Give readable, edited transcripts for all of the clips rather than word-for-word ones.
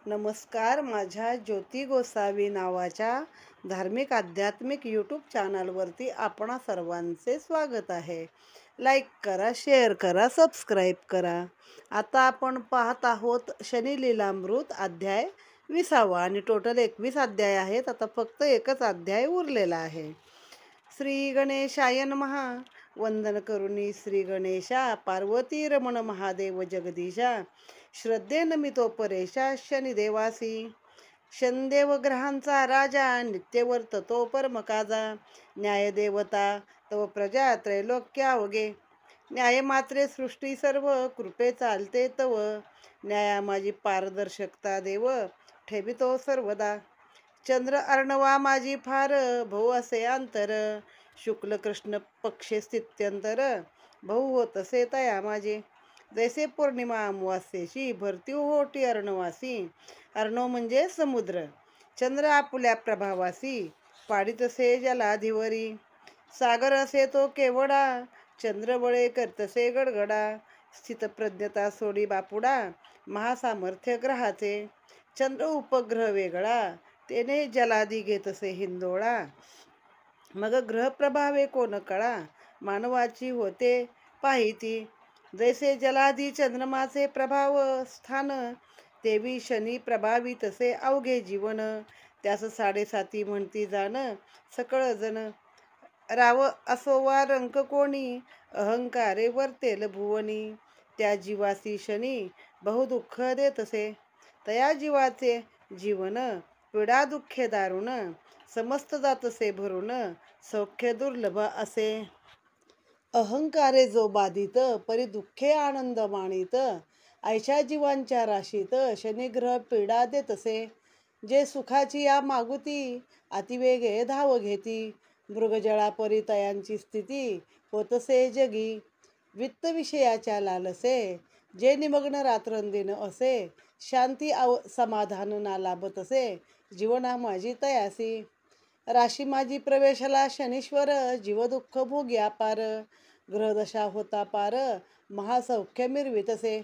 नमस्कार. माझ्या ज्योती गोसावी नावाच्या धार्मिक आध्यात्मिक यूट्यूब चॅनलवरती आपणा सर्वांचे स्वागत आहे. लाईक करा, शेअर करा, सबस्क्राईब करा. आता आपण पाहत आहोत शनी लीलामृत अध्याय 20वा आणि टोटल 21 अध्याय आहेत. आता फक्त एकच अध्याय उरलेला आहे. श्री गणेशाय नमः. वंदन करुणी श्री गणेशा, पार्वती रमण महादेव जगदीशा, श्रद्धेन मी तो परेशा शनिदेवासी. शनिदेव ग्रहांचा राजा, नित्यवर्त तो परमकाजा. न्यायदेवता तव प्रजा त्रैलोक्यावगे. न्याय मात्रे सृष्टी सर्व, कृपे चालते तव. न्याया माझी पारदर्शकता देव, ठेवितो सर्वदा. चंद्र अर्णवा माझी फार, भाऊ असे अंतर. शुक्ल कृष्ण पक्षे स्थित्यंतर, भाऊ होत असे तया माझे. जैसे पौर्णिमा अमावास्येची, भरती होटी अर्णवासी. अर्णव म्हणजे समुद्र. चंद्र आपुल्या प्रभावासी, पाडित असे जलाधिवरी. सागर असे तो केवडा, चंद्र बळे करतसे गडगडा. स्थितप्रज्ञता सोडी बापुडा, महासामर्थ्य ग्रहाचे. चंद्र उपग्रह वेगळा, तेने जलाधी घेतसे हिंदोळा. मग ग्रह प्रभावे कोण कळा, मानवाची होते पाहिती. जैसे जलाधी चंद्रमाचे प्रभाव स्थान, तेवी शनी प्रभावी तसे अवघे जीवन. त्यास 7.5 म्हणती जाण, सकळ जण. राव असो वा रंक कोणी, अहंकारे वर्तेल भुवनी. त्या जीवासी शनी बहुदुःख देतसे, तया जीवाचे जीवन पीडा दुःखे दारुण. समस्त जातसे भरून, सौख्य दुर्लभ असे. अहंकारे जो बाधित, परी दुःखे आनंद मानित. ऐशा जीवांच्या राशीत, शनिग्रह पीडा देतसे. जे सुखाची या मागुती, अतिवेगे धाव घेती. मृगजळा परी तयांची स्थिती, होतसे जगी. वित्त विषयाच्या लालसे, जे निमग्न रात्रंदिन असे. शांती समाधान ना लाभतसे, जीवना माझी तयासी. राशी माझी प्रवेशला शनीश्वर, जीव दुःख भोग्या पार. ग्रहदशा होता पार, महासौख्य मिरवितसे.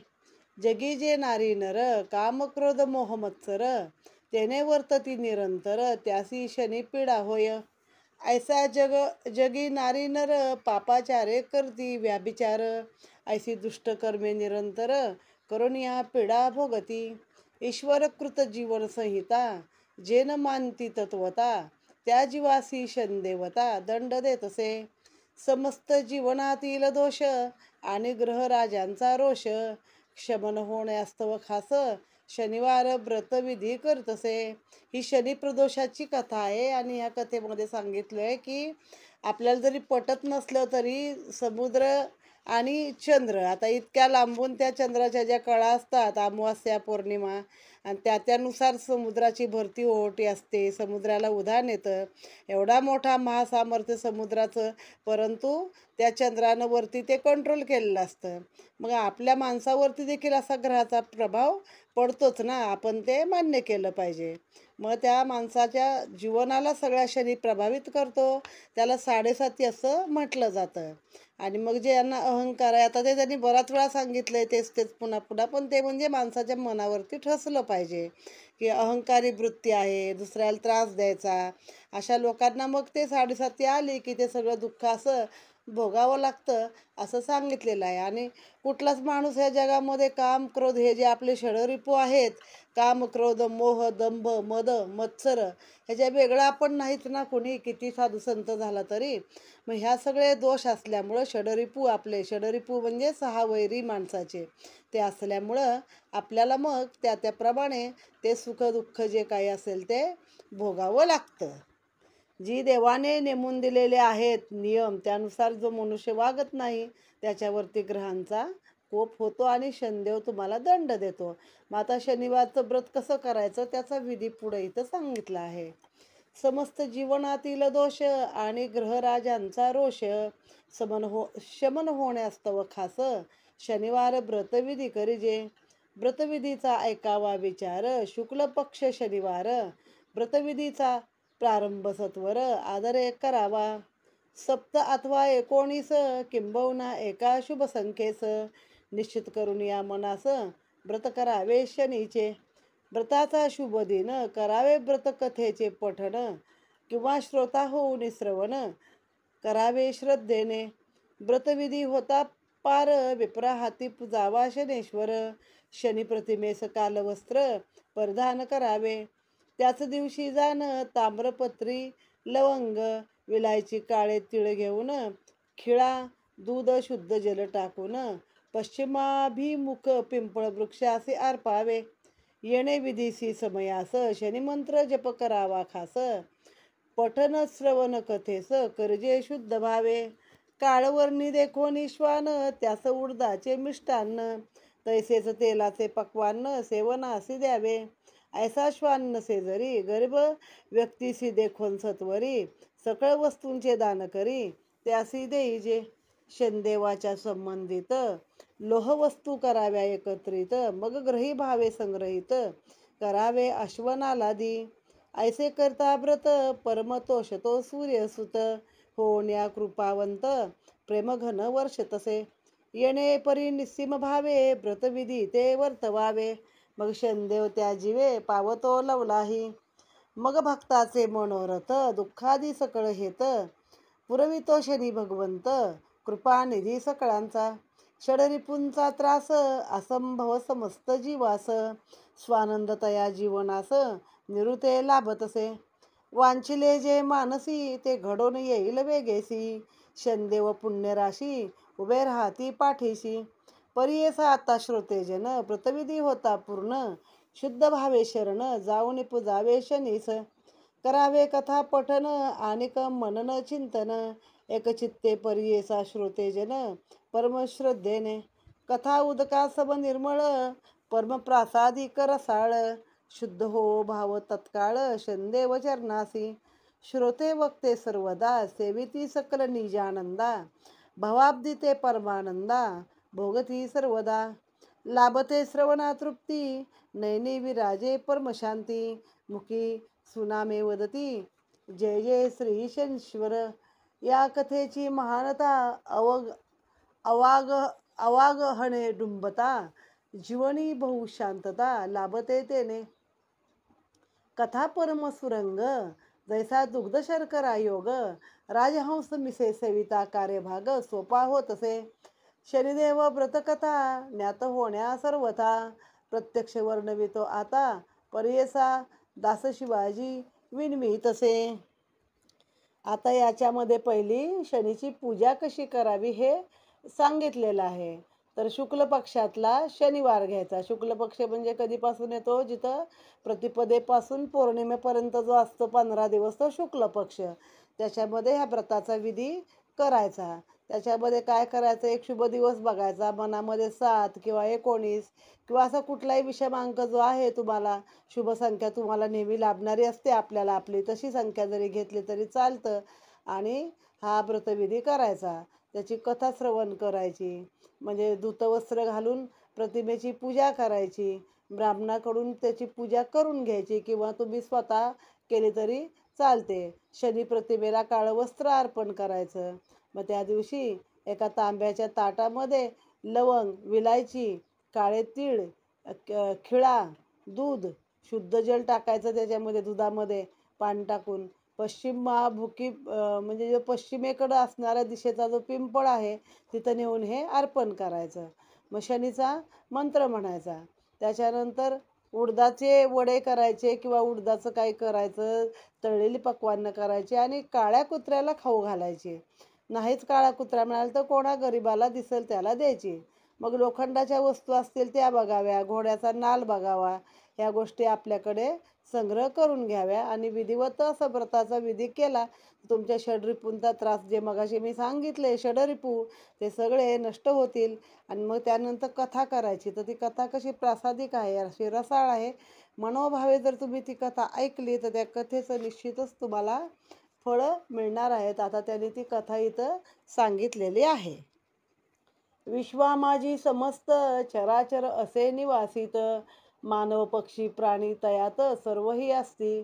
जगी जे नारी नर, काम क्रोध मोह मत्सर. तेने वर्तती निरंतर, त्यासी शनी पीडा होय. ऐसा जगी नारी नर, पापाचारे करती व्याभिचार. ऐसी दुष्ट कर्मे निरंतर, करुनिया पीडा भोगती. ईश्वर कृत जीवन संहिता, जे न मानती तत्वता. त्या जीवासी शनदेवता दंड देतसे. समस्त जीवनातील दोष, आणि ग्रहराजांचा रोष. शमन होण्यास्तव खास, शनिवार व्रतविधी करतसे. ही शनी प्रदोषाची कथा आहे. आणि ह्या कथेमध्ये सांगितलंय की आपल्याला जरी पटत नसलं तरी समुद्र आणि चंद्र, आता इतक्या लांबून त्या चंद्राच्या ज्या कळा असतात, अमावास्या पौर्णिमा, आणि त्यानुसार समुद्राची भरती ओहोटी असते. समुद्राला उधाण येतं. एवढा मोठा महासामर्थ्य समुद्राचं, परंतु त्या चंद्रानं वरती ते कंट्रोल केलेलं असतं. मग आपल्या माणसावरती देखील असा ग्रहाचा प्रभाव पडतोच ना, आपण ते मान्य केलं पाहिजे. मग त्या माणसाच्या जीवनाला सगळ्या शनी प्रभावित करतो. त्याला 7.5 असं म्हटलं जातं. आणि मग जे यांना अहंकार आहे, आता ते त्यांनी बराच वेळा सांगितलंय तेच पुन्हा पुन्हा, पण ते म्हणजे माणसाच्या मनावरती ठसलं पाहिजे की अहंकारी वृत्ती आहे, दुसऱ्याला त्रास द्यायचा. अशा लोकांना मग ते 7.5 आली की ते सगळं दुःख असं भोगावं लागतं, असं सांगितलेलं आहे. आणि कुठलाच माणूस या जगामध्ये काम क्रोध हे जे आपले षडरिपू आहेत, काम क्रोध मोह दंभ मद मत्सर, ह्याच्या वेगळा आपण नाहीत ना कोणी, किती साधू संत झाला तरी. मग ह्या सगळे दोष असल्यामुळं षडरिपू, आपले षडरिपू म्हणजे 6 वैरी माणसाचे, ते असल्यामुळं आपल्याला मग त्याप्रमाणे ते सुख दुःख जे काही असेल ते भोगावं लागतं. जी देवाने नेमून दिलेले आहेत नियम, त्यानुसार जो मनुष्य वागत नाही, त्याच्यावरती ग्रहांचा कोप होतो आणि शनिदेव तुम्हाला दंड देतो. मग आता शनिवारचं व्रत कसं करायचं, त्याचा विधी पुढे इथं सांगितला आहे. समस्त जीवनातील दोष, आणि ग्रहराजांचा रोष. शमन होण्यास्तव खास, शनिवार व्रतविधी करिजे. व्रतविधीचा ऐकावा विचार, शुक्ल पक्ष शनिवार. व्रतविधीचा प्रारंभ सत्वर, आदर करावा. 7 अथवा 19, किंबहुना एका शुभ संख्येस. निश्चित करून या मनास, व्रत करावे शनीचे. व्रताचा शुभ दिन करावे व्रतकथेचे पठण किंवा श्रोता होऊन श्रवण करावे श्रद्धेने. व्रतविधी होता पार विप्रा हाती जावा शनेश्वर. शनी प्रतिमेस कालवस्त्र परिधान करावे. त्याच दिवशी जाण ताम्रपत्री लवंग विलायची काळे तीळ घेऊन खिळा दूध शुद्ध जल टाकून पश्चिमाभिमुख पिंपळ वृक्षासी अर्पावे. येणे विधीसी समयास शनिमंत्र जप करावा खास. पठन श्रवण कथेस करजे शुद्ध भावे. काळवर्णी देखो निश्वान त्यास उडदाचे मिष्टान्न. तैसेच तेलाचे पक्वान्न सेवनासी द्यावे. ऐसा श्वान नसे जरी गर्भ व्यक्तीसी देखोन सत्वरी. सकळ वस्तूंचे दान करी त्यासी देईजे. शनदेवाच्या संबंधित लोहवस्तू कराव्या एकत्रित. मग ग्रही भावे संग्रहित करावे अश्वनालादी. ऐसे करता व्रत परमतोषतो सूर्यसुत. होण्या कृपावंत प्रेमघन वर्ष तसे. येणे परी निस्सीम भावे व्रतविधी ते वर्तवावे. मग शनदेव त्या जीवे पावतो लवलाही. मग भक्ताचे मनोरथ दुःखादी सकळ हेत. पुरवितो शनी भगवंत कृपानिधी सकळांचा. षडरिपूंचा त्रास असंभव समस्त जीवास. स्वानंद तया जीवनास निरुते लाभतसे. वांछिले जे मानसी ते घडून येईल वेगेसी. शनदेव पुण्यराशी उभे राहती पाठीशी. परियेसा आता श्रोतेजन व्रतविधी होता पूर्ण. शुद्ध भावे शरण जाऊन पुजावे शनीस. करावे कथा पठन आनिक मनन चिंतन. एकचित्ते परियेसा श्रोतेजन परमश्रद्धेने. कथा उदका सम निर्मळ परमप्रासादिक रसाळ. शुद्ध हो भाव तत्काळ शनदेव चरणासी. श्रोते वक्ते सर्वदा सेविती सकल निजानंदा. भवाब्दी ते परमानंदा भोगती सर्वदा. लाभते श्रवणा तृप्ती नैनी विराजे परमशांती. मुखी सुनामे वदती जय जय श्री शनीश्वर. या कथेची महानता अवागहणे डुंबता. जीवनी बहु शांतता लाभते तेने. कथा परम सुरंग जैसा दुग्ध शर्करा योग. राजहंस मिसे सेविता कार्यभाग सोपा होतसे. शनिदेव व्रतकथा ज्ञात होण्या सर्वथा. प्रत्यक्ष वर्णवितो आता परियेसा दास शिवाजी विनमी तसे. आता याच्यामध्ये पहिली शनीची पूजा कशी करावी हे सांगितलेलं आहे. तर शुक्ल पक्षातला शनिवार घ्यायचा. शुक्ल पक्ष म्हणजे कधीपासून येतो, जिथं प्रतिपदेपासून पौर्णिमेपर्यंत जो असतो 15 दिवस तो शुक्ल पक्ष. त्याच्यामध्ये ह्या व्रताचा विधी करायचा. त्याच्यामध्ये काय करायचं, एक शुभ दिवस बघायचा. मनामध्ये 7 किंवा 19 किंवा असा कुठलाही विषमांक जो आहे तुम्हाला, शुभ संख्या तुम्हाला नेहमी लाभणारी असते आपल्याला, आपली तशी संख्या जरी घेतली तरी चालतं. आणि हा व्रतविधी करायचा. त्याची कथा श्रवण करायची. म्हणजे धूतवस्त्र घालून प्रतिमेची पूजा करायची. ब्राह्मणाकडून त्याची पूजा करून घ्यायची किंवा तुम्ही स्वतः केली तरी चालते. शनी प्रतिमेला काळं वस्त्र अर्पण करायचं. मग त्या दिवशी एका तांब्याच्या ताटामध्ये लवंग, विलायची, काळे तीळ, खिळा, दूध, शुद्ध जल टाकायचं. त्याच्यामध्ये दुधामध्ये पाणी टाकून पश्चिमाभिमुखी म्हणजे जो पश्चिमेकडं असणाऱ्या दिशेचा जो पिंपळ आहे तिथं नेऊन हे अर्पण करायचं. मग शनीचा मंत्र म्हणायचा. त्याच्यानंतर उडदाचे वडे करायचे किंवा उडदाचं काही करायचं, तळलेली पक्वान्न करायची आणि काळ्या कुत्र्याला खाऊ घालायचे. नाहीच काळा कुत्रा मिळाला तर कोणा गरिबाला दिसेल त्याला द्यायची. मग लोखंडाच्या वस्तू असतील त्या बघाव्या, घोड्याचा नाल बघावा. ह्या गोष्टी आपल्याकडे संग्रह करून घ्याव्या आणि विधिवत असं व्रताचा विधी केला तुमच्या षडरिपूंचा त्रास, जे मगाशी मी सांगितले षडरिपू, ते सगळे नष्ट होतील. आणि मग त्यानंतर कथा करायची. तर ती कथा कशी प्रासादिक आहे, अशी रसाळ आहे. मनोभावे जर तुम्ही ती कथा ऐकली तर त्या कथेचं निश्चितच तुम्हाला फळं मिळणार आहेत. आता त्याने ती कथा इथं सांगितलेली आहे. विश्वा माझी समस्त चराचर असे निवासित. मानव पक्षी प्राणी तयात सर्वही असती.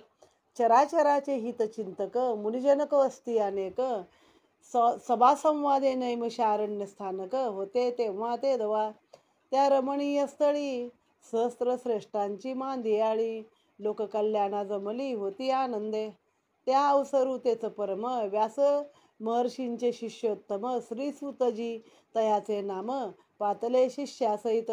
चराचराचे हितचिंतक मुनिजनक वस्ती अनेक. सभासंवादे नैमशारण्य स्थानक होते तेव्हा ते दवा. त्या रमणीय स्थळी सहस्त्र श्रेष्ठांची मांदियाळी, लोककल्याणा जमली होती आनंदे. त्या अवसरू तेच परम व्यास महर्षींचे शिष्योत्तम श्रीसुतजी तयाचे नाम पातले शिष्यासहित.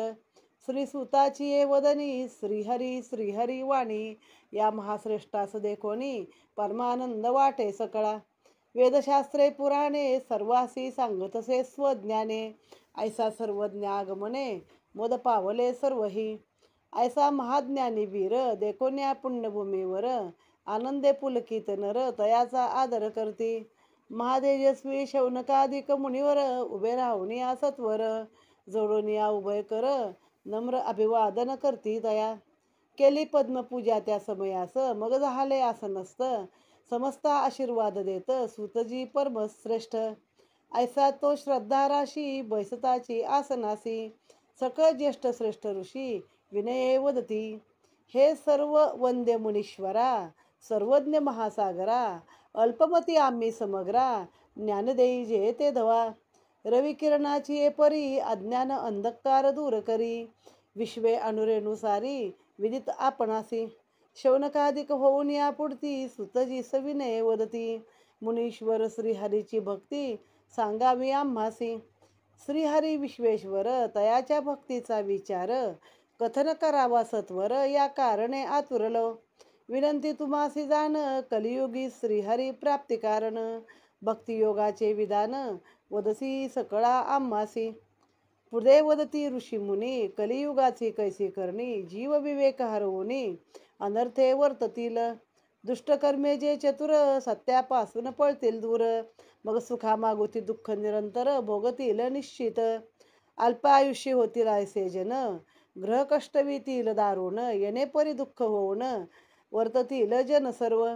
श्रीसुताची ये वदनी श्रीहरी श्रीहरी वाणी, या महाश्रेष्ठास देखोनी परमानंद वाटे सकळा. वेदशास्त्रे पुराणे सर्वासी सांगतसे स्वज्ञाने, ऐसा सर्वज्ञ आगमने मोद पावले सर्वही. ऐसा महाज्ञानी वीर देखोन्या पुण्यभूमीवर, आनंदे पुलकित नर तयाचा आदर करती. महातेजस्वी शौनकादिक मुनिवर उभे राहून या सत्वर, जोडून या उभय कर नम्र अभिवादन करती तया. केली पद्मपूजा त्या समयास मग झाले आसनस्थ, समस्त आशीर्वाद देत सुतजी परमश्रेष्ठ. ऐसा तो श्रद्धा राशी बैसताची आसनासी, सकळ ज्येष्ठ श्रेष्ठ ऋषी विनये वदती. हे सर्व वंद्य मुनीश्वरा, सर्वज्ञ महासागरा, अल्पमती आम्ही समग्रा, ज्ञानदेई जे ते धवा. रविकिरणाची ये परी अज्ञान अंधकार दूर करी, विश्वे अनुरेनुसारी विदित आपणासी. शौनकादिक होऊन या पुढती सुतजी सविनय वदती. मुनीश्वर श्रीहरीची भक्ती सांगावी आम्हासी. श्रीहरी विश्वेश्वर तयाच्या भक्तीचा विचार, कथन करावा सत्वर या कारणे आतुरलो. विनंती तुम्हासी जाण कलियुगी श्रीहरी प्राप्ती कारण, भक्तियोगाचे विधान वदसी सकळा आम्हासी. पुढे वदती ऋषीमुनी कलियुगाची कैसी करणी, जीव विवेक हरवूनी अनर्थे वर्ततील. दुष्टकर्मे जे चतुर सत्यापासून पळतील दूर, मग सुखा मागुती दुःख निरंतर भोगतील निश्चित. अल्पायुष्य होतील ऐसे जन, ग्रह कष्टवितील दारुण, येणे परी दुःख होऊन वर्ततील जन सर्व.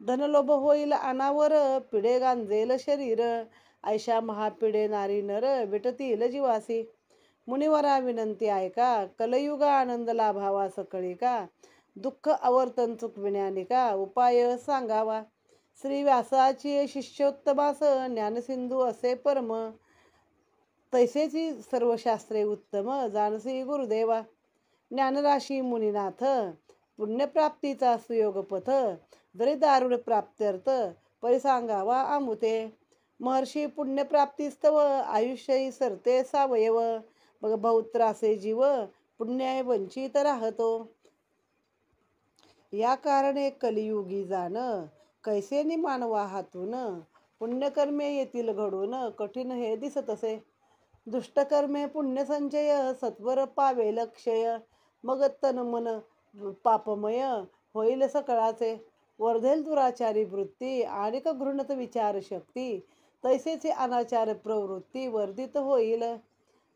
धनलोभ होईल अनावर, पिढे गांजेल शरीर, ऐशा महापिढे नारी नर विटतील जीवासी. मुनिवरा विनंती ऐका, कलयुग आनंद लाभावा सकळी का, दुःख आवर्तन चुकविण्यानिका उपाय सांगावा. श्री व्यासाची शिष्योत्तमास ज्ञानसिंधू असे परम, तैसेची सर्व शास्त्रे उत्तम जानसी गुरुदेवा. ज्ञानराशी मुनिनाथ, पुण्यप्राप्तीचा सुयोग पथ, जरी दारुण प्राप्त्यर्थ परिसांगावा आमुते. महर्षी पुण्यप्राप्तीस्तव आयुष्यही सरते सावयव, मग बहुत्रासे जीव पुण्याय वंचित राहतो. या कारणे कलियुगी जाण, कैसेनी मानवा हातून, पुण्यकर्मे येतील घडून कठीण हे दिसतसे. दुष्टकर्मे पुण्यसंचय सत्वर पावेल क्षय, मग तन मन पापमय होईल सकळाचे. वर्धेल दुराचारी वृत्ती आणिक घृणत विचार शक्ती, तैसेचे अनाचार प्रवृत्ती वर्धित होईल.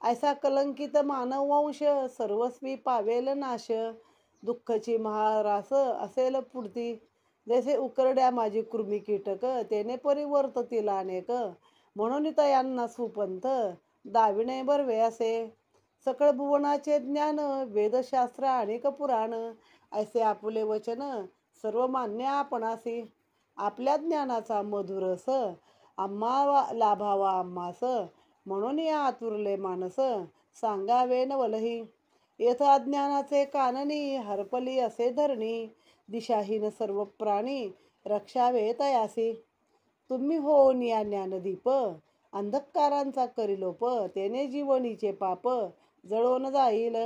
ऐसा कलंकित मानव वंश सर्वस्वी पावेल नाश, दुःखची महारास असेल पुढती. जैसे उकरड्या माझी कृमी कीटक, तेने परिवर्ततील अनेक, म्हणून तयांना सुपंथ दाविणे बर्वे असे. सकळ भुवनाचे ज्ञान वेदशास्त्र अनेक पुराण, ऐसे आपुले वचन सर्व मान्य आपणासी. आपल्या ज्ञानाचा मधुरस आम्हा लाभावा आम्हास, म्हणून या आतुरले मानस सांगावे नवलही. येथ अज्ञानाचे काननी हरपली असे धरणी, दिशाहीन सर्व प्राणी रक्षावे तयासी. तुम्ही होऊन या ज्ञानदीप, अंधकारांचा करिलोप, तेने जीवनीचे पाप जळून जाईल.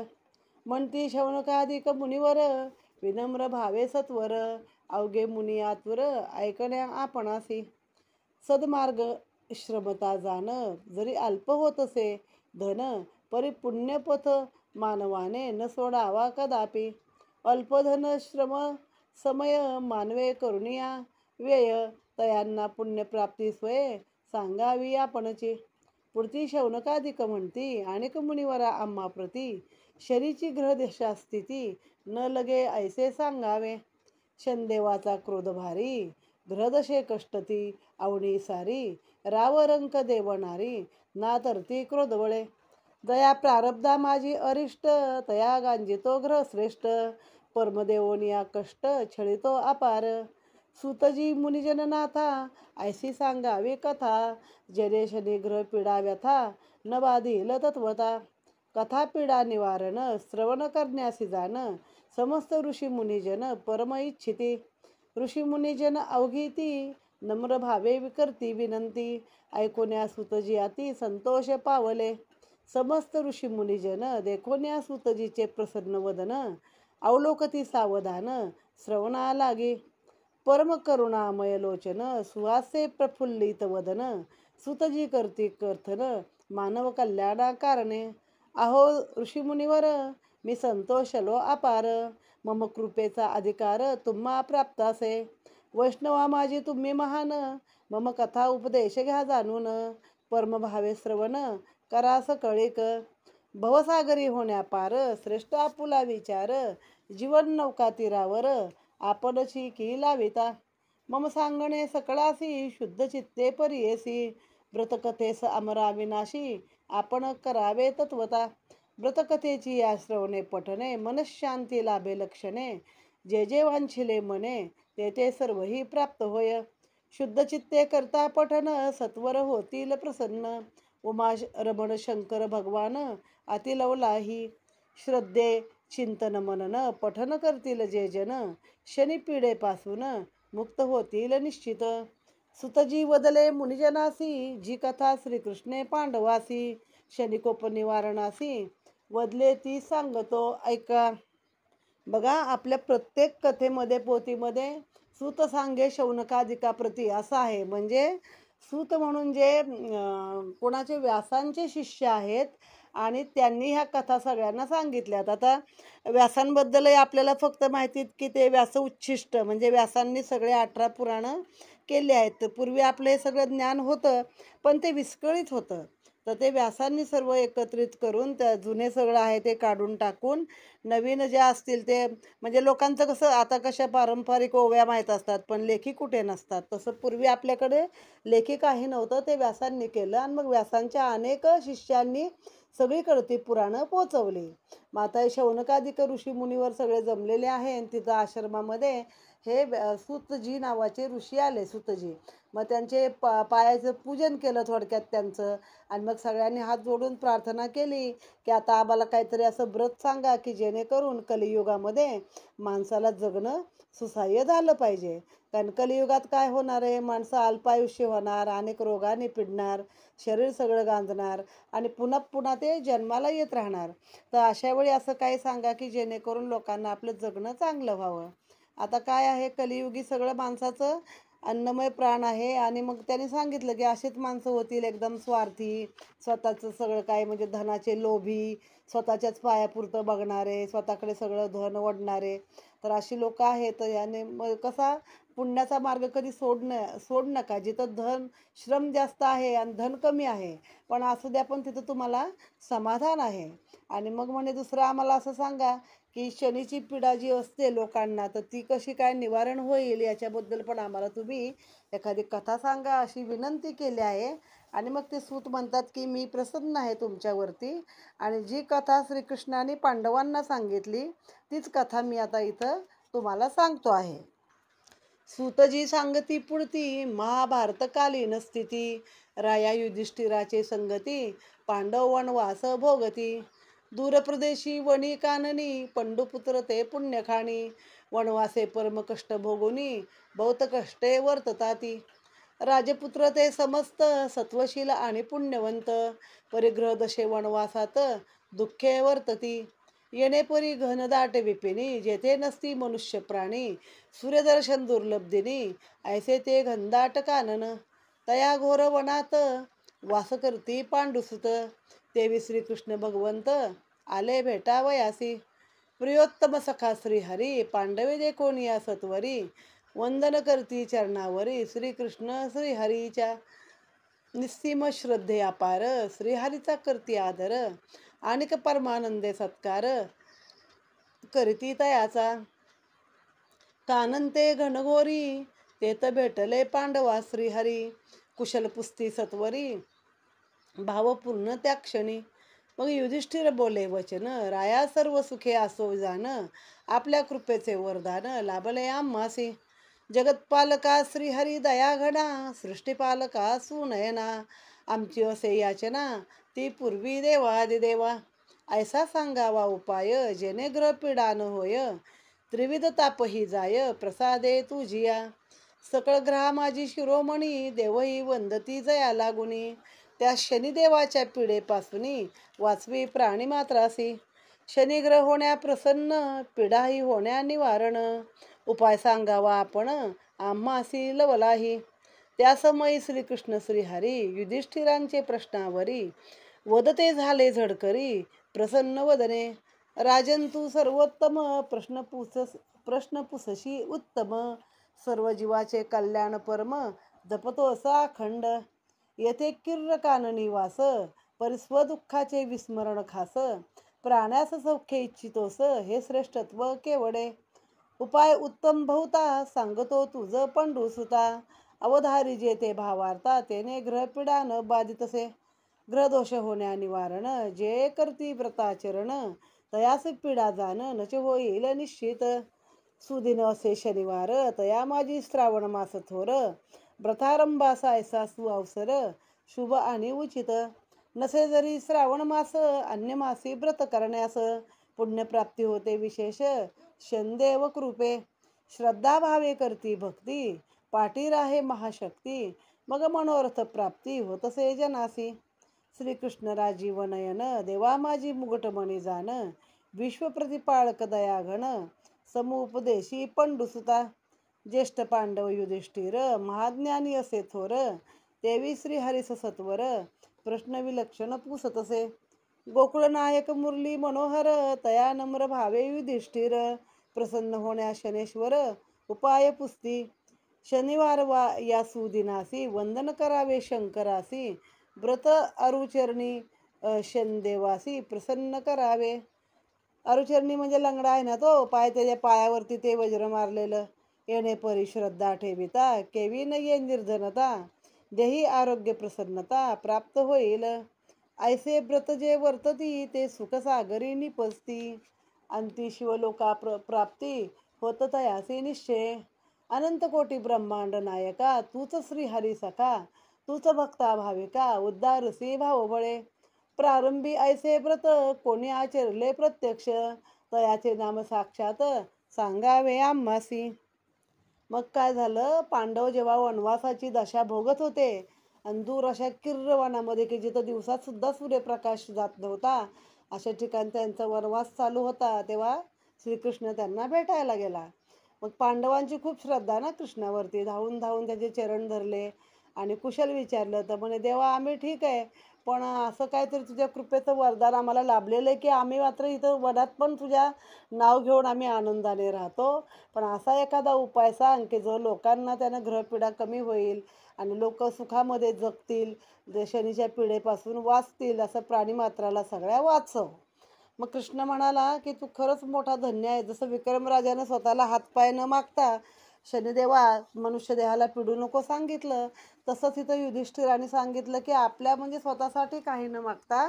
म्हणती शौनकादिक मुनिवर विनम्र भावे सत्वर, अवघे मुनी आतुर ऐकण्या आपणासी. सद्मार्ग श्रमता जाण, जरी अल्प होतसे धन, परी पुण्यपथ मानवाने न सोडावा कदापि. अल्पधन श्रम समय मानवे करुणिया व्यय, तयांना पुण्यप्राप्ती स्वये सांगावी आपणची. पुढती शौनकादिक म्हणती अनेक मुनिवरा आम्हा प्रती, शरीची ग्रहदशा स्थिती न लगे ऐसे सांगावे. शनदेवाचा क्रोध भारी, ग्रहदशे कष्टती अवनी सारी, राव रंक देवनारी ना तरती क्रोधवळे. दया प्रारब्धा माझी अरिष्ट, तया गांजितो ग्रह श्रेष्ठ, परमदेवोनिया कष्ट छळितो अपार. सुतजी मुनिजननाथा ऐसी सांगावी कथा, जने शनी ग्रह पीडा व्यथा न बाधील तत्वता. कथापीडा निवारण श्रवण करण्यासी जाण समस्त ऋषी मुनिजन परम इच्छिती ऋषी मुनिजन अवघी ती नम्र भावे विकरती विनंती ऐकोन्या सुतजी अति संतोष पावले समस्त ऋषी मुनिजन देखोन्या सुतजीचे प्रसन्न वदन अवलोकती सावधान श्रवणा लागे परम करुणामय लोचन सुहासे प्रफुल्लित वदन सुतजी करती कर्थन मानव कल्याणा कारणे अहो ऋषीमुनिवर मी संतोषलो अपार मम कृपेचा अधिकार तुम्हा प्राप्त असे वैष्णवा माझी तुम्ही महान मम कथा उपदेश घ्या जाणून परमभावे श्रवण करास कळिक भवसागरी होण्या पार श्रेष्ठ आपुला विचार जीवन नौका तीरावर आपणची की लाविता मम सांगणे सकळासी शुद्ध चित्ते परियेसी व्रतकथेस अमरा विनाशी आपण करावे तत्वता व्रतकथेची या श्रवणे पठणे मनशांती लाभे लक्षणे जे जे वांछिले मने ते ते सर्वही प्राप्त होय शुद्ध चित्ते करता पठन सत्वर होतील प्रसन्न उमा रमण शंकर भगवान अतिलवलाही श्रद्धे चिंतन मनन पठन करतील जे जन शनी पीडेपासून मुक्त होतील निश्चित सुतजी वदले मुनिजनासी जी कथा श्रीकृष्णे पांडवासी शनिकोप निवारणासी वदले ती सांगतो ऐका बघा आपल्या प्रत्येक कथेमध्ये पोथीमध्ये सूत सांगे शौनकादिका प्रती असं आहे म्हणजे सूत म्हणून जे कोणाचे व्यासांचे शिष्य आहेत आणि त्यांनी ह्या कथा सगळ्यांना सांगितल्यात आता व्यासांबद्दलही आपल्याला फक्त माहितीत की ते व्यास उच्छिष्ट म्हणजे व्यासांनी सगळे 18 पुराणं केले आहेत पूर्वी आपलं हे सगळं ज्ञान होतं पण ते विस्कळीत होतं तर ते व्यासांनी सर्व एकत्रित करून त्या जुने सगळं आहे ते काढून टाकून नवीन जे असतील ते म्हणजे लोकांचं कसं आता कशा पारंपरिक ओव्या माहीत असतात पण लेखी कुठे नसतात तसं पूर्वी आपल्याकडे लेखी काही नव्हतं ते व्यासांनी केलं आणि मग व्यासांच्या अनेक शिष्यांनी सगळीकडे ती पुराणं पोचवली मग आता शौनकादिक ऋषी मुनीवर सगळे जमलेले आहे आणि तिथं आश्रमामध्ये हे सूतजी नावाचे ऋषी आले सूतजी मग त्यांचे पायाचं पूजन केलं थोडक्यात त्यांचं आणि मग सगळ्यांनी हात जोडून प्रार्थना केली की आता आम्हाला काहीतरी असं व्रत सांगा की जेणेकरून कलियुगामध्ये माणसाला जगणं सुसह्य झालं पाहिजे कारण कलियुगात काय होणार आहे माणसं अल्पायुष्य होणार अनेक रोगाने पिडणार शरीर सगळं गांजणार आणि पुन्हा पुन्हा ते जन्माला येत राहणार तर अशा वेळी असं काही सांगा की जेणेकरून लोकांना आपलं जगणं चांगलं व्हावं आता काय आहे कलियुगी सगळं माणसाचं अन्नमय प्राण आहे आणि मग त्यांनी सांगितलं की असेच माणसं होतील एकदम स्वार्थी स्वतःचं सगळं काय म्हणजे धनाचे लोभी स्वतःच्याच पायापुरतं बघणारे स्वतःकडे सगळं धन ओढणारे तर अशी लोक आहेत याने मग कसा पुण्याचा मार्ग कधी सोड नका जिथं धन श्रम जास्त आहे आणि धन कमी आहे पण असू द्या पण तिथं तुम्हाला समाधान आहे आणि मग म्हणे दुसरं आम्हाला असं सांगा की शनीची पीडा जी असते लोकांना तर ती कशी काय निवारण होईल याच्याबद्दल पण आम्हाला तुम्ही एखादी कथा सांगा अशी विनंती केली आहे आणि मग ते सूत म्हणतात की मी प्रसन्न आहे तुमच्यावरती आणि जी कथा श्रीकृष्णाने पांडवांना सांगितली तीच कथा मी आता इथं तुम्हाला सांगतो आहे सूतजी सांगती पुढती महाभारतकालीन स्थिती राया युधिष्ठिराचे संगती पांडव वनवास भोगती दूरप्रदेशी वनी काननी पंडुपुत्र ते पुण्यखाणी वनवासे परम कष्ट भोगुनी बहुत कष्टे वर्तताती राजपुत्र ते समस्त सत्वशील आणि पुण्यवंत परिग्रह दशे वनवासात दुःखे वर्तती येणे परी घनदाट विपिनी जेथे नसती मनुष्य प्राणी सूर्यदर्शन दुर्लब्धिनी ऐसे ते घनदाट कानन तया घोर वनात वास करती पांडुसुत तेवी श्रीकृष्ण भगवंत आले भेटावयासी प्रियोत्तम सखा श्रीहरी पांडवे देखोन या सत्वरी वंदन करती चरणावरी श्रीकृष्ण श्रीहरीच्या निस्सीम श्रद्धे अपार श्रीहरीचा करती आदर आणिक परमानंदे सत्कार करीती तयाचा कानंते घनघोरी तेथ भेटले पांडवा श्रीहरी कुशल पुस्ती सत्वरी भावपूर्ण त्या क्षणी मग युधिष्ठिर बोले वचन राया सर्व सुखे असो जाण आपल्या कृपेचे वरदान लाभले आम्हासी जगतपालका श्रीहरी दया घडा सृष्टीपालका सुनयना आमची असे याचना ती पूर्वी देवादिदेवा ऐसा सांगावा उपाय जेणे ग्रह पीडा न होय. त्रिविध तापही जाय प्रसादे तुझिया. सकळ ग्रहा माझी शिरोमणी देवही वंदती जया लागुनी. त्या शनिदेवाच्या पिडेपासूनी वाचवी प्राणी मात्रासी. शनिग्रह होण्या प्रसन्न पिढाही होण्या निवारण. उपाय सांगावा आपण आम्हासी लवलाही. त्या समयी श्रीकृष्ण श्रीहरी युधिष्ठिरांचे प्रश्नावरी वदते झाले झडकरी प्रसन्न वदने. राजन तू सर्वोत्तम प्रश्न पुसशी उत्तम. सर्व जीवाचे कल्याण परम जपतो असा अखंड. येथे किर्र काननी वास परिस्वदुःखाचे विस्मरण खास. प्राण्यास सौख्य इच्छितोस हे श्रेष्ठत्व केवडे. उपाय उत्तम बहुता सांगतो तुझ पंडुसुता. अवधारी जेते भावार्था तेने ग्रहपीडा न बाधितसे. ग्रहदोष होण्या निवारण जे करती व्रताचरण. तयास पीडा जाण नचे होईल निश्चित. सुदिन असे शनिवार तया माझी श्रावण मास थोर. व्रतारंभासा ऐसा सुअवसर शुभ आणि उचित. नसे जरी श्रावण मास अन्य मासी व्रत करण्यास. पुण्यप्राप्ती होते विशेष शनदेव कृपे. श्रद्धा भावे करती भक्ती पाठी राहे महाशक्ती. मग मनोरथ प्राप्ती होतसे जनासी. श्रीकृष्ण राजीव नयन देवा माझी मुगटमणी जाण. विश्व प्रतिपाळक दयाघन समुपदेशी पंडुसुता. ज्येष्ठ पांडव युधिष्ठिर महाज्ञानी असे थोर. देवी श्रीहरिस सत्वर प्रश्न विलक्षण पुसतसे. गोकुळ नायक मुरली मनोहर तया नम्र भावे युधिष्ठिर. प्रसन्न होण्या शनेश्वर उपाय पुस्ती. शनिवार या सुदिनासी वंदन करावे शंकरासी. व्रत अरुचरणी शनदेवासी प्रसन्न करावे. अरुचरणी म्हणजे लंगडा आहे ना तो, त्याच्या पायावरती ते वज्र मारलेलं. येणे परी श्रद्धा ठेविता केवी न ये निर्धनता. देही आरोग्य प्रसन्नता प्राप्त होईल. ऐसे व्रत जे वर्तती ते सुखसागरी निपजती. अंती शिवलोका प्राप्ती होत तयासी निश्चय. अनंत कोटी ब्रह्मांड नायका तूच श्रीहरी सखा. तूच भक्ता भाविका उद्धारसी भावबळे. प्रारंभी ऐसे व्रत कोणी आचरले प्रत्यक्ष. तयाचे नाम साक्षात सांगावे आम्हासी. मग काय झालं, पांडव जेव्हा वनवासाची दशा भोगत होते आणि दूर अशा किर्र वनामध्ये की जिथं दिवसात सुद्धा सूर्यप्रकाश जात नव्हता अशा ठिकाणी त्यांचा वनवास चालू होता, तेव्हा श्रीकृष्ण त्यांना भेटायला गेला. मग पांडवांची खूप श्रद्धा ना कृष्णावरती. धावून धावून त्याचे चरण धरले आणि कुशल विचारलं. तर म्हणे देवा आम्ही ठीक आहे, पण असं काहीतरी तुझ्या कृपेचं वरदान आम्हाला लाभलेलं आहे की आम्ही मात्र इथं वनात पण तुझ्या नाव घेऊन आम्ही आनंदाने राहतो. पण असा एखादा उपाय सांग की जो लोकांना त्यानं ग्रहपीडा कमी होईल आणि लोक सुखामध्ये जगतील, शनीच्या पिढेपासून वाचतील, असं प्राणीमात्राला सगळ्या वाचव. मग कृष्ण म्हणाला की तू खरंच मोठा धन्य आहे. जसं विक्रमराजानं स्वतःला हातपाय न मागता शनिदेवा मनुष्य देहाला पिडू नको सांगितलं, तसंच इथं युधिष्ठिराने सांगितलं की आपल्या म्हणजे स्वतःसाठी काही न मागता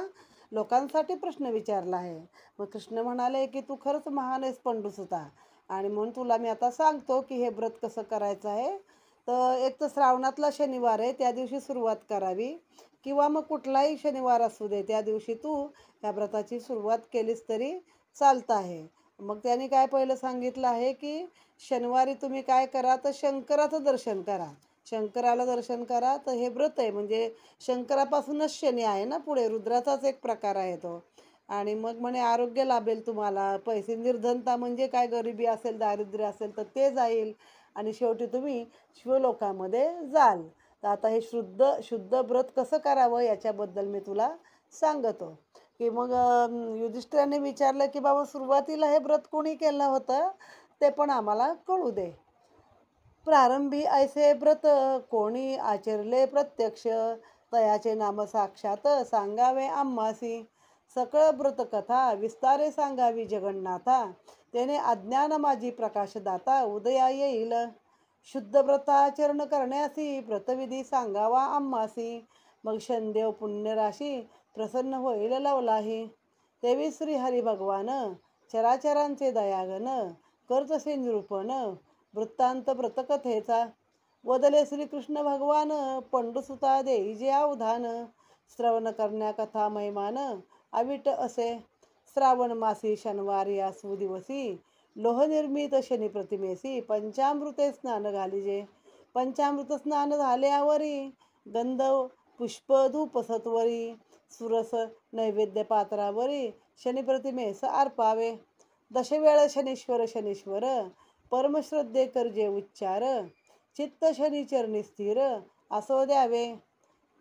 लोकांसाठी प्रश्न विचारला आहे. मग कृष्ण म्हणाले की तू खरंच महान आहेस पंडुसुता, आणि म्हणून तुला मी आता सांगतो की हे व्रत कसं करायचं आहे. तर एक तर श्रावणातला शनिवार आहे त्या दिवशी सुरुवात करावी, किंवा मग कुठलाही शनिवार असू दे त्या दिवशी तू या व्रताची सुरुवात केलीस तरी चालतं आहे. मग त्यांनी काय पहिलं सांगितलं आहे की शनिवारी तुम्ही काय करा, तर शंकराचं दर्शन करा. शंकराला दर्शन करा. तर हे व्रत आहे म्हणजे शंकरापासूनच शनी आहे ना, पुढे रुद्राचाच एक प्रकार आहे तो. आणि मग म्हणे आरोग्य लाभेल तुम्हाला, पैसे निर्धनता म्हणजे काय गरिबी असेल दारिद्र्य असेल तर ते जाईल, आणि शेवटी तुम्ही शिवलोकामध्ये जाल. तर आता हे शुद्ध व्रत कसं करावं याच्याबद्दल मी तुला सांगतो. की मग युधिष्ठिराने विचारलं की बाबा सुरुवातीला हे व्रत कोणी केलं होतं ते पण आम्हाला कळू दे. प्रारंभी ऐसे व्रत कोणी आचरले प्रत्यक्ष. तयाचे नाम साक्षात सांगावे आम्हासी. सकळ व्रत कथा विस्तारे सांगावी जगन्नाथा. त्याने अज्ञान माझी प्रकाशदाता उदया येईल. शुद्ध व्रताचरण करण्यासी व्रतविधी सांगावा आम्हासी. मग शनदेव पुण्यराशी प्रसन्न होईल लवलाही. देवी श्री हरी भगवान चराचरांचे दयागन करतसे निरूपण वृत्तांत व्रतकथेचा. वदले श्रीकृष्ण भगवान पंडुसुता देई जे अवधान. श्रवण करण्या कथा महिमान अविट असे. श्रावण मासी शनिवारी आसू दिवसी लोहनिर्मित शनी प्रतिमेसी पंचामृते स्नान घालिजे. पंचामृत स्नान झाल्यावरी गंध पुष्प धूप सत्वरी सुरस नैवेद्य पात्रावरी शनी प्रतिमेस अर्पावे. दशवेळ शनीश्वर शनीश्वर परमश्रद्धे करजे उच्चार चित्त शनी चरणी स्थिर असो द्यावे.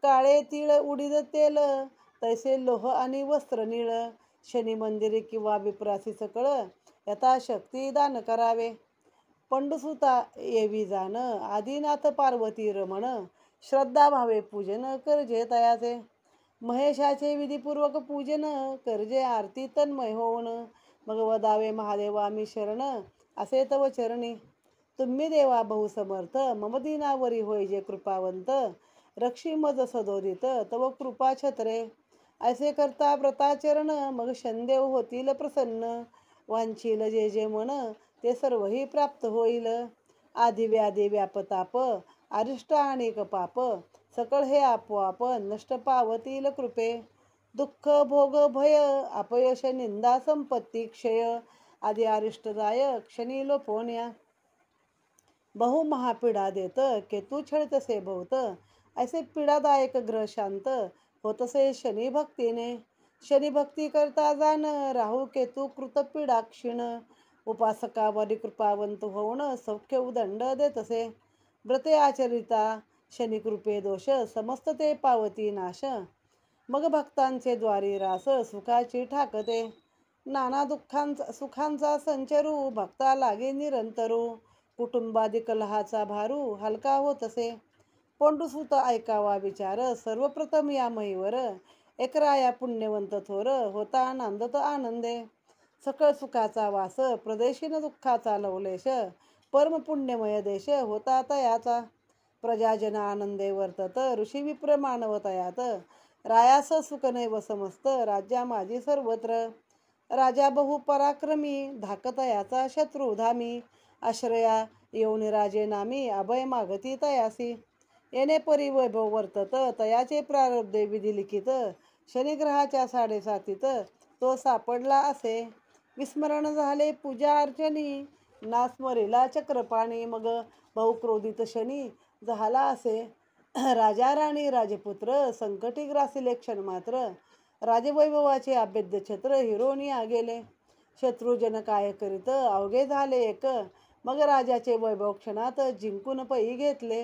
काळे तीळ उडीद तेल तैसे लोह आणि वस्त्र निळ शनी मंदिरे किंवा विप्रासी सकळ यथाशक्ती दान करावे. पंडुसुता येवी जाण आदिनाथ पार्वती रमण श्रद्धा भावे पूजन करजे तयाचे. महेशाचे विधीपूर्वक पूजन करजे आरती तन्मय होऊन मग वदावे महादेवा मी शरण असे तव चरणी. तुम्ही देवा बहुसमर्थ मम दीनावरी होय जे कृपावंत रक्षी मज सदोदित तव कृपा छत्रे. ऐसे करता व्रताचरण मग शनदेव होतील प्रसन्न वांछील जे जे मन ते सर्वही प्राप्त होईल. आधी व्याधी व्यापताप अरिष्ट अनेक पाप सकळ हे आपोआप नष्ट पावतील कृपे. दुःख भोग भय अपयश निंदा संपत्ती क्षय आदी अरिष्टदायक क्षणी लोपोन्या. बहु महापीडा देत केतू छळतसे बहुत ऐसे पीडादायक ग्रह शांत होतसे शनी भक्तीने. शनी भक्ती करता जाण राहू केतू कृत पीडा क्षीण उपासकावरी कृपावंत होऊन सौख्य उदंड देतसे. व्रते आचरिता शनी कृपे दोष समस्त ते पावती नाश मग भक्तांचे द्वारी रास सुखाची ठाकते. नाना दुःखांचा सुखांचा संचरू भक्ता लागे निरंतरू कुटुंबादी कलहाचा भारू हलका होतसे. पंडुसुत ऐकावा विचार सर्वप्रथम या महीवर एक राया पुण्यवंत थोर होता नांदत आनंदे. सकळ सुखाचा वास प्रदेशीन दुःखाचा लवलेश परम पुण्यमय देश होता तयाचा. प्रजाजन आनंदे वर्तत ऋषी विप्र मानव तयात रायास सुख नैव समस्त राज्या माझी सर्वत्र. राजा बहु पराक्रमी धाकतयाचा शत्रू धामी आश्रया येऊन राजे नामी अभय मागती तयासी. येणे परी वैभव वर्तत तयाचे प्रारब्धे विधी लिखित शनिग्रहाच्या साडेसातीत तो सापडला असे. विस्मरण झाले पूजा अर्चनी नास्मरेला चक्रपाणी मग बहुक्रोधित शनी झाला असे. राजा राणी राजपुत्र संकटी ग्रासिले क्षण मात्र राजवैभवाचे अभेद्य छत्र हिरोनिया गेले. शत्रुजन काय करीत अवघे झाले एक मग राजाचे वैभव क्षणात जिंकून पै घेतले.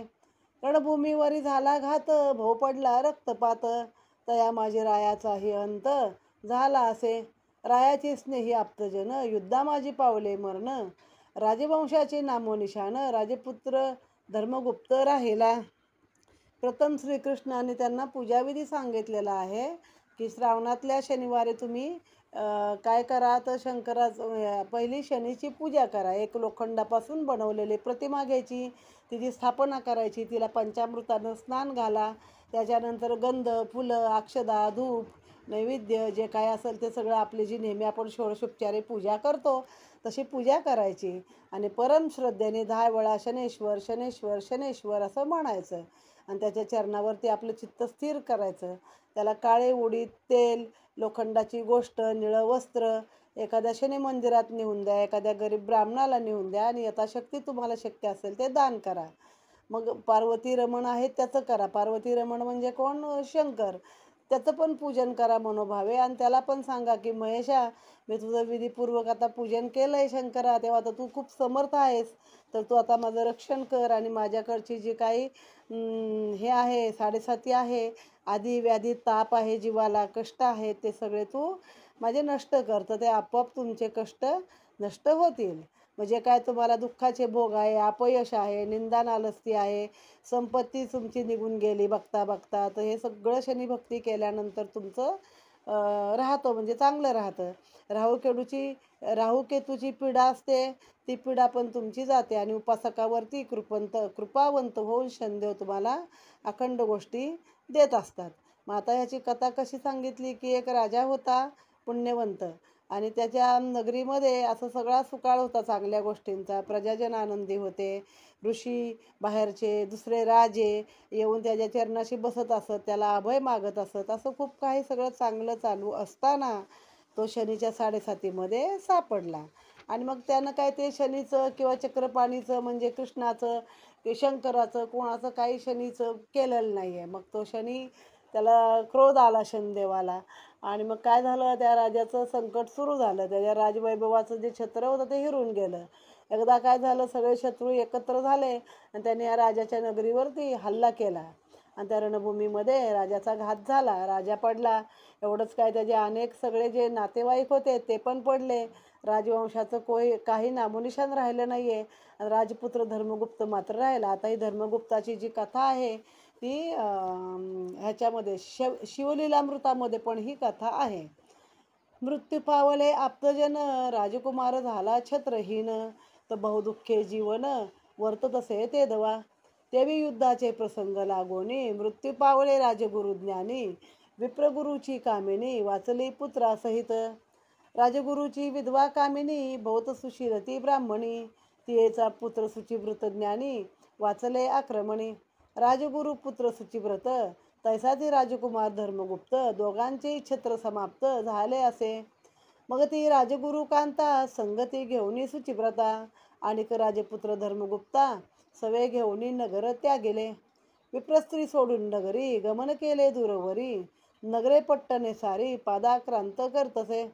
रणभूमीवरी झाला घात भो पडला रक्तपात तया माझे रायाचाही अंत झाला असे. रायाचे स्नेही आप्तजन युद्धा माझी पावले मरण राजवंशाचे नामोनिशान राजपुत्र धर्मगुप्त राहिला. प्रथम श्रीकृष्णाने त्यांना पूजाविधी सांगितलेला आहे की श्रावणातल्या शनिवारी तुम्ही काय करा तर पहिली शनीची पूजा करा. एक लोखंडापासून बनवलेली प्रतिमा घ्यायची तिची स्थापना करायची तिला पंचामृतानं स्नान घाला. त्याच्यानंतर गंध फुलं अक्षदा धूप नैवेद्य जे काय असेल ते सगळं आपली जी नेहमी आपण षोडशोपचारे पूजा करतो तशी पूजा करायची आणि परम श्रद्धेने 10 वेळा शनेश्वर शनेश्वर शनेश्वर असं म्हणायचं आणि त्याच्या चरणावरती आपलं चित्त स्थिर करायचं. त्याला काळे उडीद तेल लोखंडाची गोष्ट निळं वस्त्र एखाद्या शनी मंदिरात नेऊन द्या एखाद्या गरीब ब्राह्मणाला नेऊन द्या आणि यथाशक्ती तुम्हाला शक्य असेल ते दान करा. मग पार्वती रमण आहे त्याचं करा. पार्वती रमण म्हणजे कोण शंकर त्याचं पण पूजन करा मनोभावे आणि त्याला पण सांगा की महेशा मी तुझं विधीपूर्वक आता पूजन केलं आहे शंकरा तेव्हा आता तू खूप समर्थ आहेस तर तू आता माझं रक्षण कर आणि माझ्याकडची जी काही हे आहे साडेसाती आहे आधी व्याधी ताप आहे जीवाला कष्ट आहेत ते सगळे तू माझे नष्ट कर तर ते आपोआप तुमचे कष्ट नष्ट होतील. म्हणजे काय तुम्हाला दुःखाचे भोग आहे अपयश आहे निंदा नालस्ती आहे संपत्ती तुमची निघून गेली बघता बघता तर हे सगळं शनीभक्ती केल्यानंतर तुमचं राहतं म्हणजे चांगलं राहतं. राहू केतूची पीडा असते ती पीडा पण तुमची जाते आणि उपासकावरती कृपावंत होऊन शनिदेव तुम्हाला अखंड गोष्टी देत असतात. मग आता ह्याची कथा कशी सांगितली की एक राजा होता पुण्यवंत आणि त्याच्या नगरीमध्ये असं सगळा सुकाळ होता चांगल्या गोष्टींचा. प्रजाजन आनंदी होते. ऋषी बाहेरचे दुसरे राजे येऊन त्याच्या चरणाशी बसत असत त्याला अभय मागत असत असं खूप काही सगळं चांगलं चालू असताना तो शनीच्या साडेसातीमध्ये सापडला. आणि मग त्यानं काय ते शनीचं किंवा चक्रपाणीचं म्हणजे कृष्णाचं ते शंकराचं कोणाचं काही शनीचं केलेलं नाही आहे. मग तो शनी त्याला क्रोध आला शनिदेवाला. आणि मग काय झालं, त्या राजाचं संकट सुरू झालं. त्याच्या राजवैभवाचं जे छत्र होतं ते हिरून गेलं. एकदा काय झालं, सगळे शत्रू एकत्र झाले आणि त्याने या राजाच्या नगरीवरती हल्ला केला. आणि त्या रणभूमीमध्ये राजाचा घात झाला. राजा पडला. एवढंच काय, त्याचे अनेक सगळे जे नातेवाईक होते ते पण पडले. राजवंशाचं काही नामोनिशाण राहिलं नाही आहे. राजपुत्र धर्मगुप्त मात्र राहिला. आता ही धर्मगुप्ताची जी कथा आहे ती ह्याच्यामध्ये शिवलीलामृतामध्ये पण ही कथा आहे. मृत्यू पावले आप्तजन, राजकुमार झाला छत्रहीन, तर बहुदुःखे जीवन वर्त तसे ते दवा. तेवी युद्धाचे प्रसंग लागोनी, मृत्यू पावले राजगुरु ज्ञानी, विप्रगुरुची कामिनी वाचली पुत्रासहित. राजगुरुची विधवा कामिनी, बहुत सुशीलती ब्राह्मणी, तियेचा पुत्र शुचिव्रत ज्ञानी, वाचले आक्रमणी. राजगुरु पुत्र शुचिव्रत, तैसाचे राजकुमार धर्मगुप्त, दोघांचे छत्र समाप्त झाले असे. मग ती राजगुरु कांता, संगती घेऊनी शुचिव्रता, आणि राजपुत्र धर्मगुप्ता सवे घेऊनी नगर त्यागेले. विप्रस्त्री सोडून नगरी गमन केले दूरवरी, नगरे पट्टणे सारी पादाक्रांत करतसे.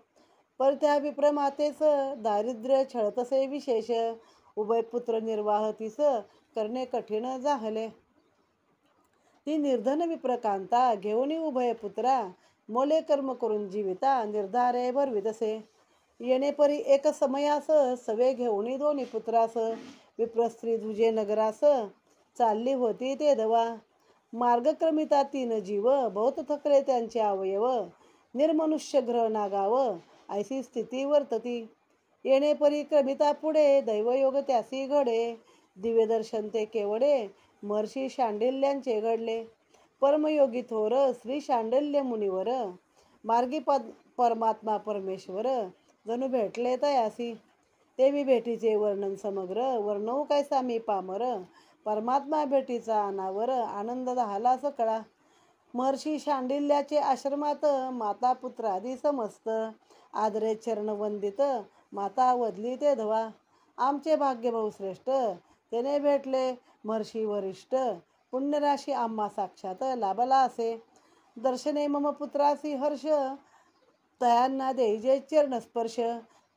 पर त्या विप्रमातेस दारिद्र्य छळतसे विशेष, उभय पुत्र निर्वाह तीस करणे कठीण जाहले. ती निर्धन विप्रकांता घेऊन उभय पुत्रा, मोले कर्म करून जीविता निर्धारे भरवितसे. येणे परी एक समयास सवे घेऊन दोन्ही पुत्रास, विप्रस्त्री दुजे नगरास चालली होती ते दवा. मार्गक्रमिता तीन जीव, बहुत थकले त्यांचे अवयव, निर्मनुष्य ग्रह नागाव ऐसी स्थिती वर्तती. येणे परी क्रमिता पुढे दैवयोग त्यासी घडे, दिव्य दर्शन ते केवडे महर्षी शांडिल्यांचे घडले. परमयोगी थोर श्री शांडिल्य मुनिवर, मार्गी परमात्मा परमेश्वर जणू भेटले तयासी. तेवी भेटीचे वर्णन समग्र, वर्णवू कैसा मी पामर, परमात्मा भेटीचा अनावर आनंद झाला सकळा. महर्षी शांडिल्याचे आश्रमात माता पुत्रादी समस्त, आदरे चरण वंदित माता वदली ते धवा. आमचे भाग्य बहुश्रेष्ठ त्याने भेटले महर्षी वरिष्ठ, पुण्यराशी आम्हा साक्षात लाभला असे. दर्शने मम पुत्रासी हर्ष, तयांना देईजे चरणस्पर्श,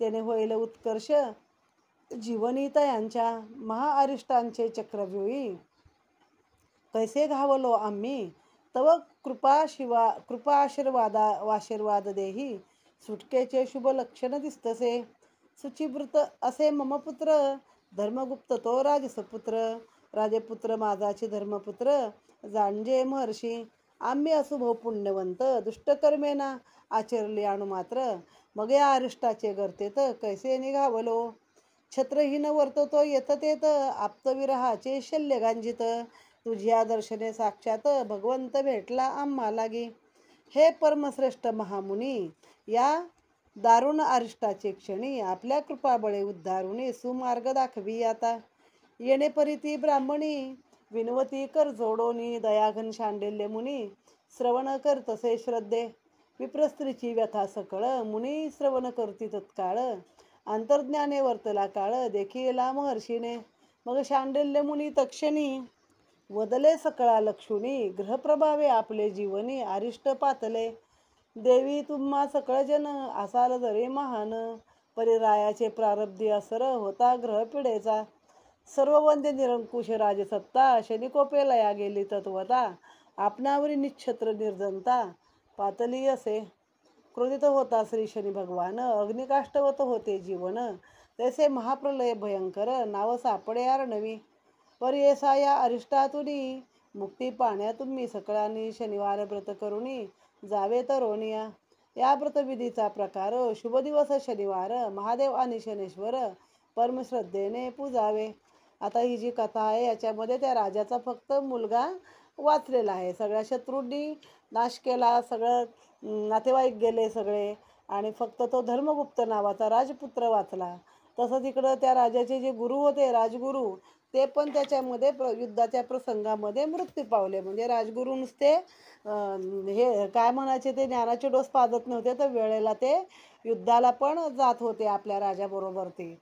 त्याने होईल उत्कर्ष जीवनी तयांच्या. महाअरिष्टांचे चक्रव्यूही कैसे घावलो आम्ही, तव कृपा आशीर्वाद देही, सुटकेचे शुभ लक्षण दिसतसे. शुचिव्रत असे मम पुत्र, धर्मगुप्त तो राजसपुत्र, राजपुत्र माझाची धर्मपुत्र जाणजे महर्षी. आम्ही असू बहु पुण्यवंत, दुष्टकर्मेना आचरले अणुमात्र, मग या अरिष्टाचे गर्तेत कैसे निघावलो. छत्रहीन वर्ततो येत आप्तविरहाचे शल्य गांजित, तुझ्या दर्शने साक्षात भगवंत भेटला आम्हा लागी. हे परमश्रेष्ठ महामुनी, या दारुण अरिष्टाचे क्षणी आपल्या कृपाबळे उद्धारुणी सुमार्ग दाखवी आता. येणे परिती ब्राह्मणी विनवती कर जोडोनी, दयाघन शांडिल्य मुनी श्रवण करतसे श्रद्धे. विप्रस्त्रीची व्यथा सकळ मुनी श्रवण करती तत्काळ, अंतर्ज्ञाने वर्तला काळ देखीला महर्षीने. मग शांडिल्य मुनी तक्षणी वदले सकळा लक्षुनी, ग्रहप्रभावे आपले जीवनी अरिष्ट पातले. देवी तुम्हा सकळ जन असाल जरी महान, परिरायाचे प्रारब्धी असर होता ग्रह पिढेचा. सर्व वंदे निरंकुश राजसत्ता, शनिकोपे लया गेली तत्वता, आपणावरी निच्छत्र निर्जनता पातली असे. क्रोधित होता श्री शनी भगवान, अग्निकाष्ठवत होते जीवन, तैसे महाप्रलय भयंकर नाव सापडे अर्णवी. पर्येसा या अरिष्टातुनी मुक्ती पाण्या तुम्ही सकळांनी, शनिवार व्रत करुणी जावे तरोनिया. या व्रतविधीचा प्रकार शुभ दिवस शनिवार, महादेव आणि शनेश्वर परमश्रद्धेने पूजावे. आता ही जी कथा आहे याच्यामध्ये त्या राजाचा फक्त मुलगा वाचलेला आहे. सगळ्या शत्रूंनी नाश केला, सगळं नातेवाईक गेले सगळे, आणि फक्त तो धर्मगुप्त नावाचा राजपुत्र वाचला. तसंच इकडं त्या राजाचे जे गुरु होते राजगुरू, ते पण त्याच्यामध्ये युद्धाच्या प्रसंगामध्ये मृत्यू पावले. म्हणजे राजगुरू नुसते हे काय म्हणायचे, ते ज्ञानाचे डोस पाजत नव्हते, तर वेळेला ते युद्धाला पण जात होते आपल्या राजाबरोबर ती.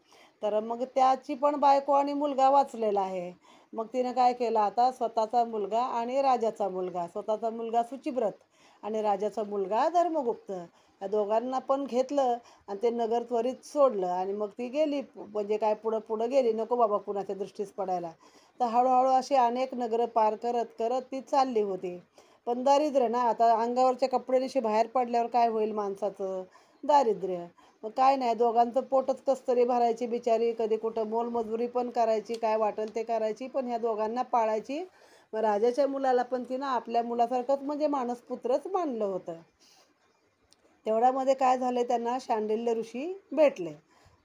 तर मग त्याची पण बायको आणि मुलगा वाचलेला आहे. मग तिने काय केलं आता, स्वतःचा मुलगा आणि राजाचा मुलगा, स्वतःचा मुलगा शुचिव्रत आणि राजाचा मुलगा धर्मगुप्त, या दोघांना पण घेतलं आणि ते नगर त्वरित सोडलं. आणि मग ती गेली, म्हणजे काय पुढं पुढं गेली, नको बाबा कुणाच्या दृष्टीस पडायला. तर हळूहळू अशी अनेक नगरं पार करत करत ती चालली होती. पण दारिद्र्य ना, आता अंगावरच्या कपड्यानिशी बाहेर पडल्यावर काय होईल माणसाचं? दारिद्र्य. मग काय नाही, दोघांचं पोटच कस तरी भरायची बिचारी, कधी कुठं मोलमजुरी पण करायची, काय वाटेल ते करायची, पण ह्या दोघांना पाळायची. मग राजाच्या मुलाला पण तिनं आपल्या मुलासारखंच म्हणजे मानसपुत्रच मानलं होतं. तेवढ्यामध्ये काय झालं, त्यांना शांडिल्य ऋषी भेटले.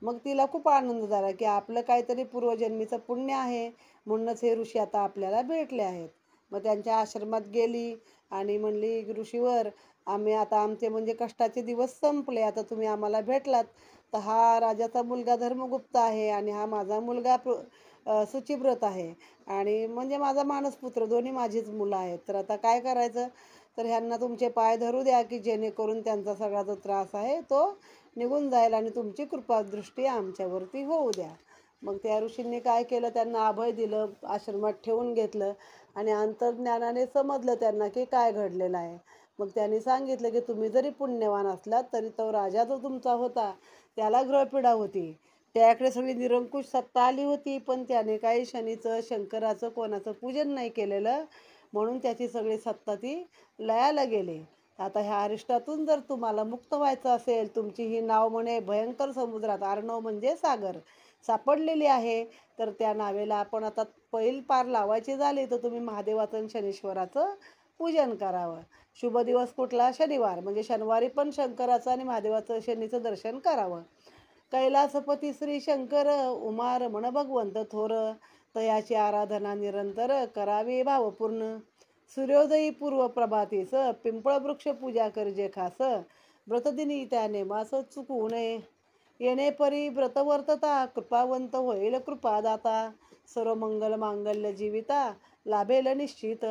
मग तिला खूप आनंद झाला की आपलं काहीतरी पूर्वजन्मीचं पुण्य आहे, म्हणूनच हे ऋषी आता आपल्याला भेटले आहेत. मग त्यांच्या आश्रमात गेली आणि म्हणली, ऋषीवर, आम्ही आता आमचे म्हणजे कष्टाचे दिवस संपले, आता तुम्ही आम्हाला भेटलात. तर हा राजाचा मुलगा धर्मगुप्त आहे आणि हा माझा मुलगा शुचिव्रत आहे, आणि म्हणजे माझा मानसपुत्र, दोन्ही माझीच मुलं आहेत. तर आता काय करायचं? तर ह्यांना तुमचे पाय धरू द्या की जेणेकरून त्यांचा सगळा जो त्रास आहे तो निघून जाईल आणि तुमची कृपादृष्टी आमच्यावरती होऊ द्या. मग त्या ऋषींनी काय केलं, त्यांना अभय दिलं, आश्रमात ठेवून घेतलं आणि अंतर्ज्ञानाने समजलं त्यांना की काय घडलेलं आहे. मग त्यांनी सांगितलं की तुम्ही जरी पुण्यवान असलात तरी तो राजा जो तुमचा होता त्याला ग्रहपीडा होती, त्याकडे सगळी निरंकुश सत्ता आली होती, पण त्याने काही शनीचं, शंकराचं, कोणाचं पूजन नाही केलेलं, म्हणून त्याची सगळी सत्ता ती लयाला गेली. आता ह्या अरिष्टातून जर तुम्हाला मुक्त व्हायचं असेल, तुमची ही नाव म्हणे भयंकर समुद्रात, आर्णव म्हणजे सागर, सापडलेली आहे, तर त्या नावेला आपण आता पैल पार लावायची झाली तर तुम्ही महादेवाचं आणि शनीश्वराचं पूजन करावं. शुभ दिवस कुठला? शनिवार, म्हणजे शनिवारी पण शंकराचं आणि महादेवाचं, शनीचं दर्शन करावं. कैलासपती श्री शंकर, उमा रमण भगवंत थोर, तयाची आराधना निरंतर करावी भावपूर्ण. सूर्योदयी पूर्व प्रभातीस, पिंपळ वृक्ष पूजा करजे खास, व्रतदिनी त्याने मास चुकू नये. येणे परी व्रतवर्तता, कृपावंत होईल कृपादाता, सर्व मंगल मांगल्य जीविता, लाभेल निश्चित.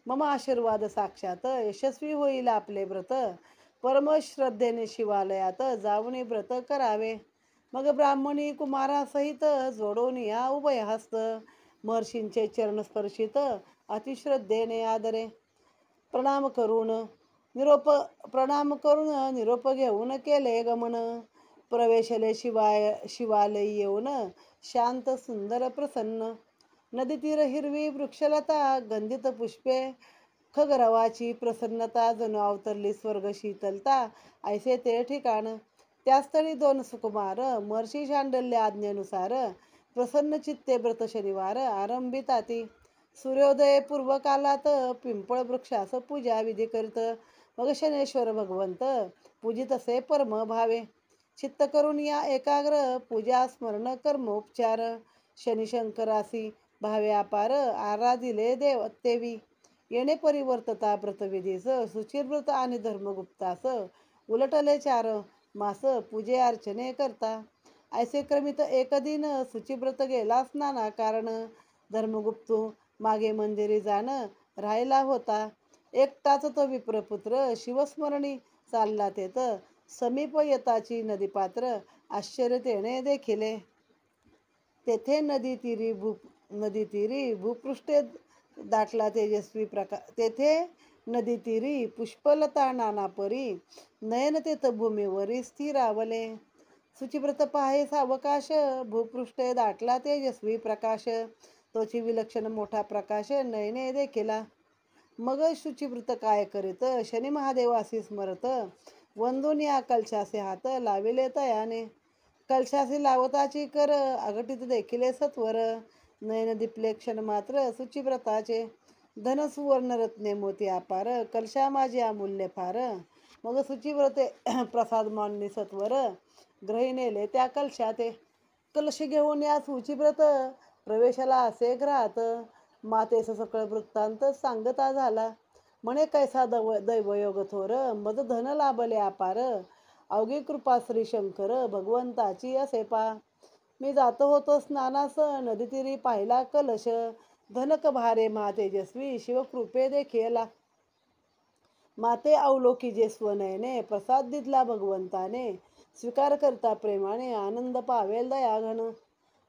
मम आशीर्वाद साक्षात, यशस्वी होईल आपले व्रत, परम श्रद्धेने शिवालयात जाऊन व्रत करावे. मग ब्राह्मणी कुमारासहित जोडून या उभय हस्त, महर्षींचे चरण स्पर्शित अतिश्रद्धेने आदरे. प्रणाम करून निरोप प्रणाम करून निरोप घेऊन केले गमन, प्रवेशले शिवालयी येऊन शांत सुंदर प्रसन्न. नदी तीर हिरवी वृक्षलता, गंधित पुष्पे, खगरवाची प्रसन्नता, जणू अवतरली स्वर्ग शीतलता, ऐसे ते ठिकाण. त्या स्थळी दोन सुकुमार, महर्षी शांडल्य आज्ञेनुसार, प्रसन्न चित्ते व्रत शनिवार आरंभिताती. सूर्योदय पूर्व कालात, पिंपळ वृक्षास पूजा विधी करीत, मग शनेश्वर भगवंत पूजित असे परम भावे. चित्त करून या एकाग्र, पूजा स्मरण कर्मोपचार, शनिशंकरासी भावे अपार, आराधिले देवी. येणे परिवर्तता व्रतविधीस, सुचिरव्रत आणि धर्मगुप्तास, उलटले 4 मास पूजे अर्चने करता. ऐसे क्रमित एक दिन शुचिव्रत गेला स्नाना कारण, धर्मगुप्त मागे मंदिरी जाण राहिला होता. एकटाच तो विप्रपुत्र शिवस्मरणी चालला तेथ, समीप येताची नदीपात्र आश्चर्य तेने देखिले. तेथे नदी तीरी भूपृष्ठे दाटला तेजस्वी प्रकाश, तेथे नदी तीरी पुष्पलता नानापरी, नयन तेथ भूमीवरी स्थिरावले. शुचिव्रत पाहे सावकाश, भूपृष्ठे दाटला तेजस्वी प्रकाश, तोची विलक्षण मोठा प्रकाश नयने देखिला. मग शुचिव्रत काय करीत, शनी महादेवासी स्मरत, वंदून या कलशासे हात लाविले तयाने. कलशासी लावताची कर, अघटित देखिले सत्वर, नयन दिपले क्षण मात्र शुचिव्रताचे. धन सुवर्ण रत्ने मोती अपार, कलशा माझे अमूल्य फार. मग शुचिव्रते प्रसाद माननी सत्वर, ग्रही नेले त्या कलशाते. कलश घेऊन या शुचिव्रत प्रवेशाला असे घरात, मातेस सकळ वृत्तांत सांगता झाला. म्हणे कैसा दैवयोग थोर, मज धन लाभले अपार, अवघी कृपा श्री शंकर भगवंताची असे पा. मी जात होतो स्नानास, नदीतीरी पाहिला कलश, धनक भारे महातेजस्वी शिवकृपे देखिला. माते अवलोकी जे स्वनयने, प्रसाद दिदला भगवंताने, स्वीकार करता प्रेमाने, आनंद पावेल दयाघन.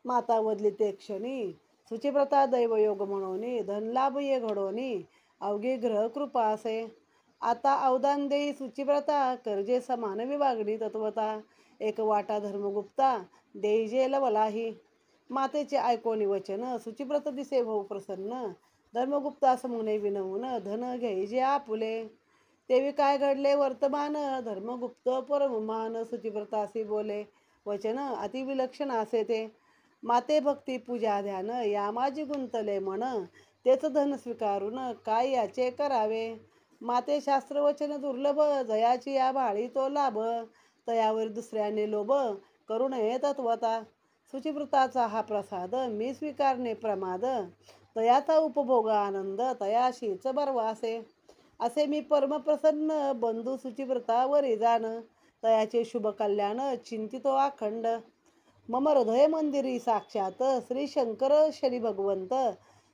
माता बदली ते क्षणी, शुचिव्रता दैवयोग म्हणोनी, धनलाभ ये घडोनी, अवघी ग्रह कृपा असे. आता अवदान देई शुचिव्रता, करजे समान विभागणी तत्वता. एक वाटा धर्मगुप्ता, देई जेल वलाही. मातेचे ऐकोनी वचन, शुचिव्रत दिसे भाऊ प्रसन्न. धर्मगुप्तास म्हणे विनवून, धन घेई जे आपुले. तेवी काय घडले वर्तमान, धर्मगुप्त परममान. शुचिव्रतासी बोले वचन, अति विलक्षण असे ते. माते भक्ती पूजा ध्यान, या माझी गुंतले मन. तेच धन स्वीकारून काय याचे करावे. माते शास्त्र वचन दुर्लभ, जयाची या भाळी तो लाभ. तयावर दुसऱ्याने लोभ, करू नये तत्वता. शुचिव्रताचा हा प्रसाद, मी स्वीकारणे प्रमाद. तयाचा उपभोग आनंद, तयाशीच बरवासे. असे मी परमप्रसन्न, बंधू शुचिव्रतावरी जाण. तयाचे शुभ कल्याण, चिंतितो अखंड. मम हृदय मंदिरी साक्षात, श्री शंकर शनी भगवंत.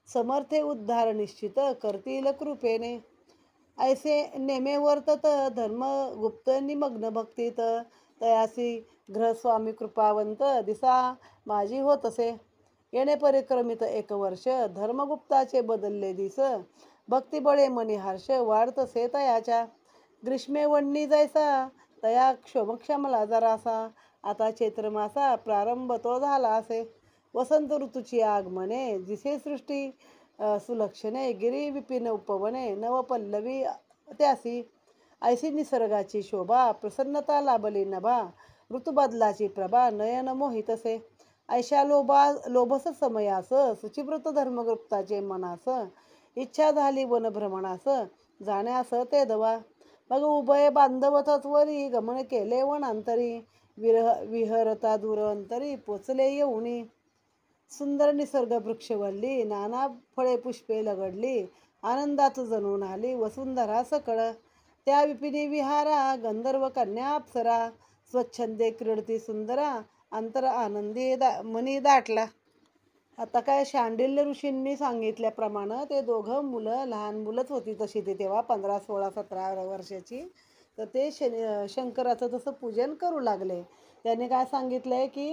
समर्थे उद्धार निश्चित, करतील कृपेने. ऐसे नेमे वर्तत, धर्मगुप्त निमग्न भक्तीत. तयासी ग्रहस्वामी कृपावंत, दिसा माझी होतसे. येणे परिक्रमित एक वर्ष, धर्मगुप्ताचे बदलले दिस. भक्तिबळे मनी हर्ष, वाढतसे तयाच्या. ग्रीष्मे वडणी जैसा, तया क्षोभक्षमला जरासा. आता चैत्र मासा, प्रारंभ तो झाला असे. वसंत ऋतूची आगमने, दिसे सृष्टी सुलक्षणे. गिरी विपिन उपवने, नवपल्लवी त्यासी. ऐशी निसर्गाची शोभा, प्रसन्नता लाभली नभा. ऋतुबदलाची प्रभा, नयन मोहितसे. ऐशा लोभस समयास, शुचिव्रत धर्मगुप्ताचे मनास. इच्छा झाली वनभ्रमणास, जाण्यास ते दवा. मग उभय बांधव तत्वरी, गमन केले वनांतरी. विहरता दूर अंतरी, पोचले येऊनी. सुंदर निसर्ग वृक्षवल्ली, नाना फळे पुष्पे लगडली. आनंदात जणून आली वसुंधरा सकळ. त्या विपिनी विहारा, गंधर्व कन्या अप्सरा. स्वच्छंदे क्रीडती सुंदरा, अंतर आनंदी मनी दाटला. आता काय शांडिल्य ऋषींनी सांगितल्याप्रमाणे ते दोघं मुलं, लहान मुलंच होती तशी ते तेव्हा 15, 16, 17 वर्षाची. तर ते शंकराचं तसं पूजन करू लागले. त्याने काय सांगितलंय की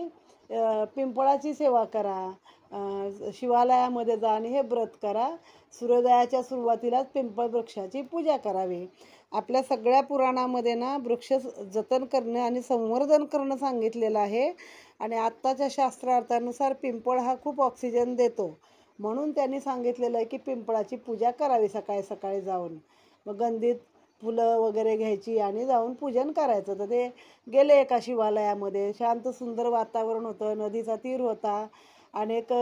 पिंपळाची सेवा करा, शिवालयामध्ये जा आणि हे व्रत करा. सूर्योदयाच्या सुरुवातीलाच पिंपळ वृक्षाची पूजा करावी. आपल्या सगळ्या पुराणामध्ये ना वृक्ष जतन करणं आणि संवर्धन करणं सांगितलेलं आहे. आणि आत्ताच्या शास्त्रार्थानुसार पिंपळ हा खूप ऑक्सिजन देतो, म्हणून त्यांनी सांगितलेलं आहे की पिंपळाची पूजा करावी सकाळी सकाळी जाऊन. मग गंधीत फुलं वगैरे घ्यायची आणि जाऊन पूजन करायचं. तर ते गेले एका शिवालयामध्ये. शांत सुंदर वातावरण होतं, नदीचा तीर होता, अनेक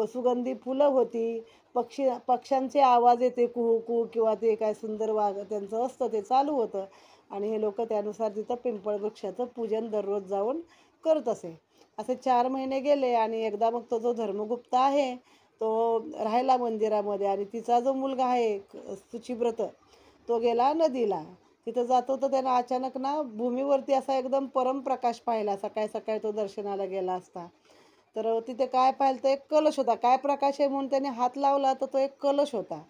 सुगंधी फुलं होती, पक्ष्यांचे आवाज येते, कुहू कुहू किंवा ते काय सुंदर त्यांचं असतं ते चालू होतं. आणि हे लोक त्यानुसार तिथं पिंपळ वृक्षाचं पूजन दररोज जाऊन करत असे. असे 4 महिने गेले आणि एकदा मग तो जो धर्मगुप्त आहे तो राहिला मंदिरामध्ये. आणि तिचा जो मुलगा आहे शुचिव्रत, तो गेला नदीला. तिथं जातो तर त्यानं अचानक ना भूमीवरती असा एकदम परमप्रकाश पाहिला. सकाळी सकाळी तो दर्शनाला गेला असता. तर तिथे काय पाहिलं तर एक कलश होता. काय प्रकाश आहे म्हणून त्याने हात लावला तर तो एक कलश होता.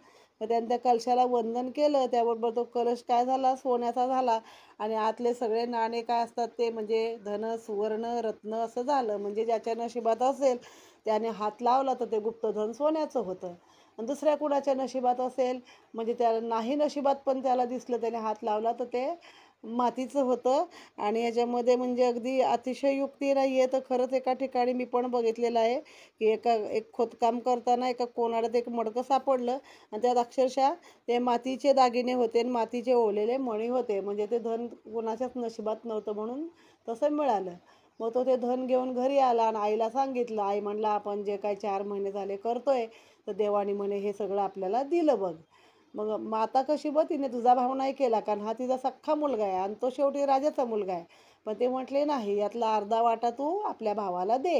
तर त्याने त्या कलशाला वंदन केलं. त्याबरोबर तो कलश काय झाला, सोन्याचा झाला. आणि आतले सगळे नाणे काय असतात ते म्हणजे धन, सुवर्ण, रत्न असं झालं. म्हणजे ज्याच्या नशिबात असेल त्याने हात लावला तर ते गुप्तधन सोन्याचं होतं. आणि दुसऱ्या कुणाच्या नशिबात असेल म्हणजे त्याला नाही नशिबात पण त्याला दिसलं, त्याने हात लावला तर ते मातीचं होतं. आणि याच्यामध्ये म्हणजे अगदी अतिशयोक्ती नाही आहे. तर खरंच एका ठिकाणी मी पण बघितलेलं आहे की एक खोदकाम करताना एका कोनाड्यात एक मडकं सापडलं आणि त्यात अक्षरशः ते मातीचे दागिने होते आणि मातीचे ओवलेले मणी होते. म्हणजे ते धन कोणाच्याच नशिबात नव्हतं म्हणून तसं मिळालं. मग तो ते धन घेऊन घरी आला आणि आईला सांगितलं. आई म्हणला, आपण जे काही 4 महिने झाले करतोय तर देवानी म्हणे हे सगळं आपल्याला दिलं बघ. मग माता कशी बघ, तिने तुझा भाव नाही केला, कारण हा तिचा सख्खा मुलगा आहे आणि तो शेवटी राजाचा मुलगा आहे. पण ते म्हटले नाही, यातला अर्धा वाटा तू आपल्या भावाला दे.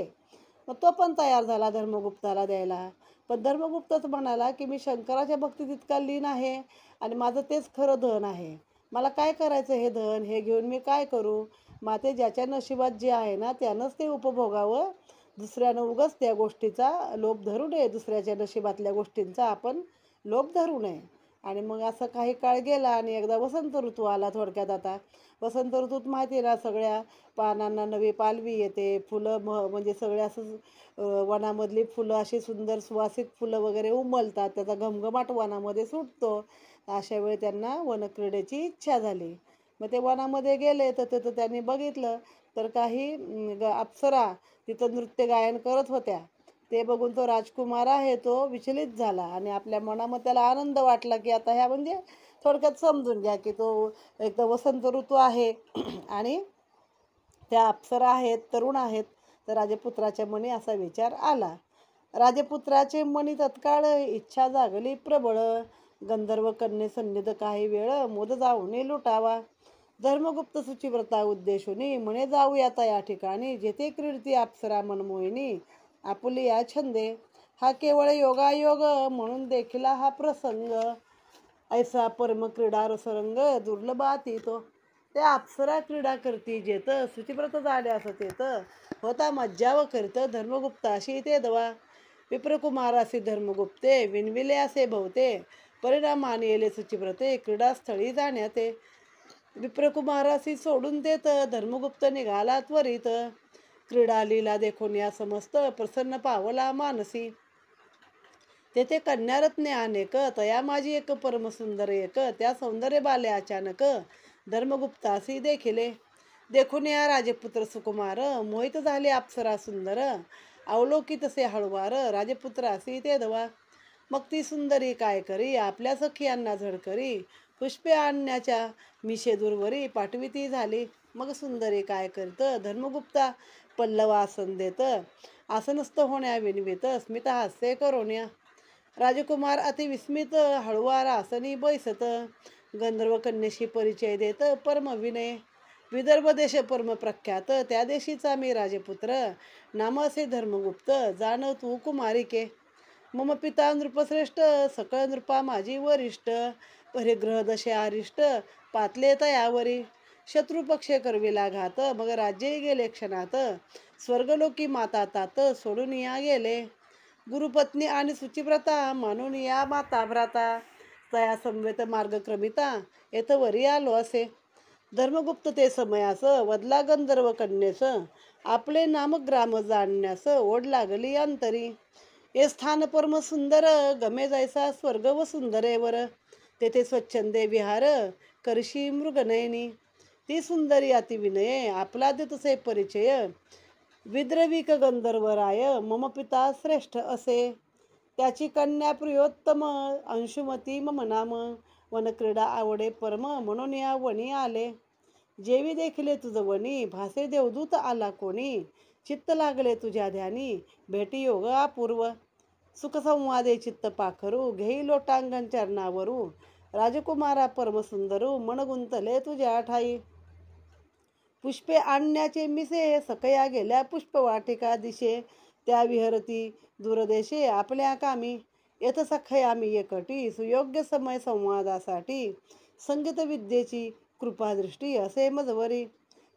मग तो पण तयार झाला धर्मगुप्ताला द्यायला. पण धर्मगुप्तच म्हणाला की मी शंकराच्या भक्तीत इतका लीन आहे आणि माझं तेच खरं धन आहे. मला काय करायचं हे धन, हे घेऊन मी काय करू. माते ज्याच्या नशिबात जे आहे ना त्यानंच ते उपभोगावं. दुसऱ्यानं उगाच त्या गोष्टीचा लोभ धरू नये. दुसऱ्याच्या नशिबातल्या गोष्टींचा आपण लोभ धरू नये. आणि मग असं काही काळ गेला आणि एकदा वसंत ऋतू आला. थोडक्यात आता वसंत ऋतूत माहिती आहे ना, सगळ्या पानांना नवी पालवी येते, फुलं म्हणजे सगळे असं वनामधली फुलं अशी सुंदर सुवासिक फुलं वगैरे उमलतात, त्याचा घमघमाट वनामध्ये सुटतो. अशा वेळी त्यांना वनक्रीडेची इच्छा झाली. मग ते वनामध्ये गेले तर तिथं त्यांनी बघितलं तर काही अप्सरा तिथं नृत्य गायन करत होत्या. ते बघून तो राजकुमार आहे तो विचलित झाला आणि आपल्या मनामध्ये त्याला आनंद वाटला, की आता ह्या म्हणजे थोडक्यात समजून घ्या की तो एक तर वसंत ऋतू आहे आणि त्या अप्सरा आहेत, तरुण आहेत. तर राजपुत्राच्या मनी असा विचार आला. राजपुत्राचे मनी तत्काळ इच्छा जागली प्रबळ. गंधर्व कन्ये सन्निध काही वेळ मोद जाऊनी लुटावा. धर्मगुप्त शुचिव्रता उद्देशुनी म्हणे जाऊयाता या ठिकाणी, जेथे क्रीडती अप्सरा मनमोहिनी आपुली या छंदे. हा केवळ योगायोग म्हणून देखील हा प्रसंग. ऐसा परम क्रीडा रसरंग दुर्लभाती तो. त्या अप्सरा क्रीडा करती जेत शुचिव्रत झाले असं तेत. होता मज्जाव करीत धर्मगुप्ताशी ते दवा. विप्रकुमारासी धर्मगुप्ते विनविले असे भवते. परिणामाने येले शुचिव्रते क्रीडास्थळी जाण्याते. विप्रकुमारासी सोडून देत धर्मगुप्त निघाला त्वरित. क्रीडा लीला देखून या समस्त प्रसन्न पावला मानसी. तेथे कन्यारत्ने अनेक तया माझी एक परमसुंदर एक. त्या सौंदर्य बाले अचानक धर्मगुप्तासी देखिले. देखून या राजपुत्र सुकुमार मोहित झाले अप्सरा सुंदर. अवलोकित से हळुवार राजपुत्रासी ते दवा. मग ती सुंदरी काय करी आपल्या सखियांना झडकरी. पुष्पे आणण्याच्या मिशे दूरवरी पाठविती झाली. मग सुंदरी काय करीत धर्मगुप्ता पल्लव आसन देत. आसनस्थ होण्या विनवित स्मित हास्य करोन्या. राजकुमार अतिविस्मित हळुवार आसनी बैसत. गंधर्व कन्येशी परिचय देत परम विनय. विदर्भ देश परम प्रख्यात त्या देशीचा मी राजपुत्र. नाम असे धर्मगुप्त जाण तू कुमारिके. मम पिता नृपश्रेष्ठ सकळ नृपा माझी वरिष्ठ. परिग्रह दशे आरिष्ट पातले तयावरी. शत्रुपक्षे करविला घात मग राज्यही गेले क्षणात. स्वर्गलोकी माता तात सोडून या गेले. गुरुपत्नी आणि शुचिव्रता मानून या माता भ्राता. तया संवेत मार्गक्रमिता येथवरी आलो असे. धर्मगुप्त ते समयास वदला गंधर्व कन्येस. आपले नाम ग्राम जाणण्यास ओढ लागली अंतरी. हे स्थान परम सुंदर गमे जैसा स्वर्ग व सुंदरेवर. तेथे स्वच्छंदे विहार करशी मृगनयनी. ती सुंदरी अतिविनये आपला तसे परिचय. विद्रविक गंधर्वराय मम पिता श्रेष्ठ असे. त्याची कन्या प्रियोत्तम अंशुमती मम नाम. वनक्रीडा आवडे परम म्हणून या वनी आले. जेवी देखिले तुझ वनी भासे देवदूत आला कोणी. चित्त लागले तुझ्या ध्यानी भेटी योग अपूर्व. सुखसंवादे चित्त पाखरू घेई लोटांगण चरणावरू. राजकुमारा परमसुंदरू मन गुंतले तुझ्या ठाई. पुष्पे आणण्याचे मिसे सकया गेल्या पुष्पवाटिका दिशे. त्या विहरती दूरदेशे आपल्या कामी. येथ सखया मी एकटी सुयोग्य समय संवादासाठी. संगीत विद्येची कृपादृष्टी असे मजवरी.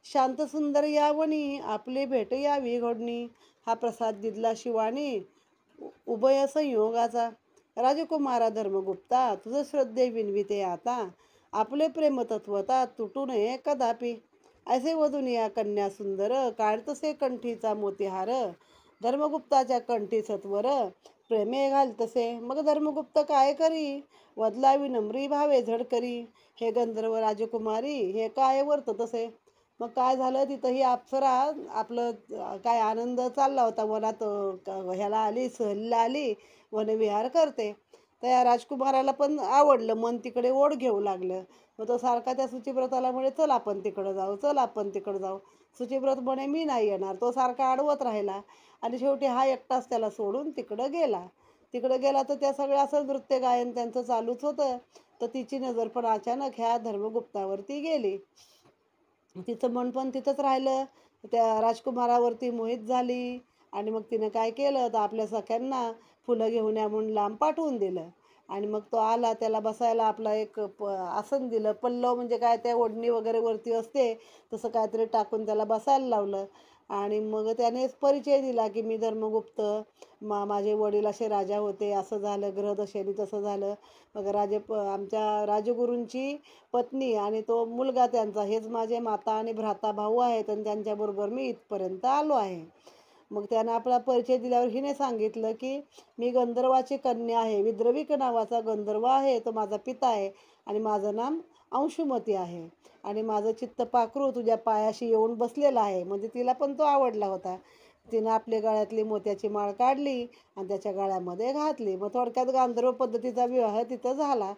शांत सुंदर यावणी आपले भेट यावी घडणी. हा प्रसाद दिदला शिवानी उभय संयोगाचा. राजकुमारा धर्मगुप्ता तुझ श्रद्धे विनविते आता. आपले प्रेम तत्वता तुटू नये कदापि. ऐसे वधून या कन्या सुंदर काढतसे कंठीचा मोतीहार. धर्मगुप्ताच्या कंठी सत्वर प्रेमे घालतसे. मग धर्मगुप्त काय करी वदला विनम्री भावे झडकरी. हे गंधर्व राजकुमारी हे काय वर्ततसे. मग काय झालं तिथं ही अप्सरा आपलं काय आनंद चालला होता वनात. ह्याला आली सहलीला आली वनविहार करते. तर या राजकुमाराला पण आवडलं, मन तिकडे ओढ घेऊ लागलं. मग तो सारखा त्या शुचिव्रताला म्हणे चल आपण तिकडं जाऊ, चल आपण तिकडं जाऊ. शुचिव्रत म्हणे मी नाही येणार. तो सारखा अडवत राहिला आणि शेवटी हा एकटाच त्याला सोडून तिकडं गेला. तिकडं गेला तर त्या सगळ्या असं नृत्य गायन त्यांचं चालूच होतं. तर तिची नजर पण अचानक ह्या धर्मगुप्तावरती गेली. तिचं मन पण तिथंच राहिलं. त्या राजकुमारावरती मोहित झाली आणि मग तिनं काय केलं तर आपल्या सख्यांना फुलं घेऊन या म्हणून लांब पाठवून दिलं. आणि मग तो आला, त्याला बसायला आपला एक आसन दिलं. पल्लव म्हणजे काय त्या ओढणी वगैरे वरती असते तसं काहीतरी टाकून त्याला बसायला लावलं. आणि मग त्याने परिचय दिला की मी धर्मगुप्त, माझे वडील असे राजा होते, असं झालं, ग्रहदशेने तसं झालं. मग आमच्या राजगुरूंची पत्नी आणि तो मुलगा त्यांचा, हेच माझे माता आणि भ्राता भाऊ आहेत आणि त्यांच्याबरोबर मी इथपर्यंत आलो आहे. मग त्यानं आपला परिचय दिल्यावर हिने सांगितलं की मी गंधर्वाची कन्या आहे, विद्रविक नावाचा गंधर्व आहे, तो माझा पिता आहे आणि माझं नाम अंशुमती आहे आणि माझं चित्त पाखरू तुझ्या पायाशी येऊन बसलेलं आहे. म्हणजे तिला पण तो आवडला होता. तिनं आपल्या गळ्यातली मोत्याची माळ काढली आणि त्याच्या गळ्यामध्ये घातली. मग थोडक्यात गांधर्व पद्धतीचा विवाह तिथं झाला.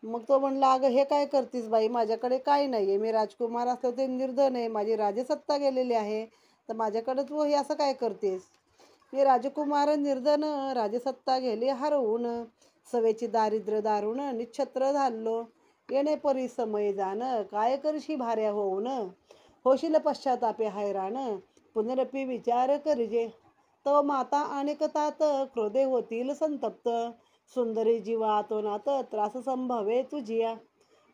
मग तो म्हणला, अगं हे काय करतीस बाई, माझ्याकडे काय नाही आहे, मी राजकुमार असलो ते निर्धन आहे, माझी राजसत्ता गेलेली आहे, तर माझ्याकडे तू हे असं काय करतेस? मी राजकुमार निर्धन, राजसत्ता गेली हरवून, सवेची दारिद्र्य दारुण निच्छत्र झालो, येणे परी समय जाण, काय करशी भाऱ्या होऊन, होशील पश्चातापे हैराण, पुनरपी विचार करिजे, तव माता अनेक तात क्रोधे होतील संतप्त, सुंदरी जीवा अतोनात त्रास संभवे तुझिया,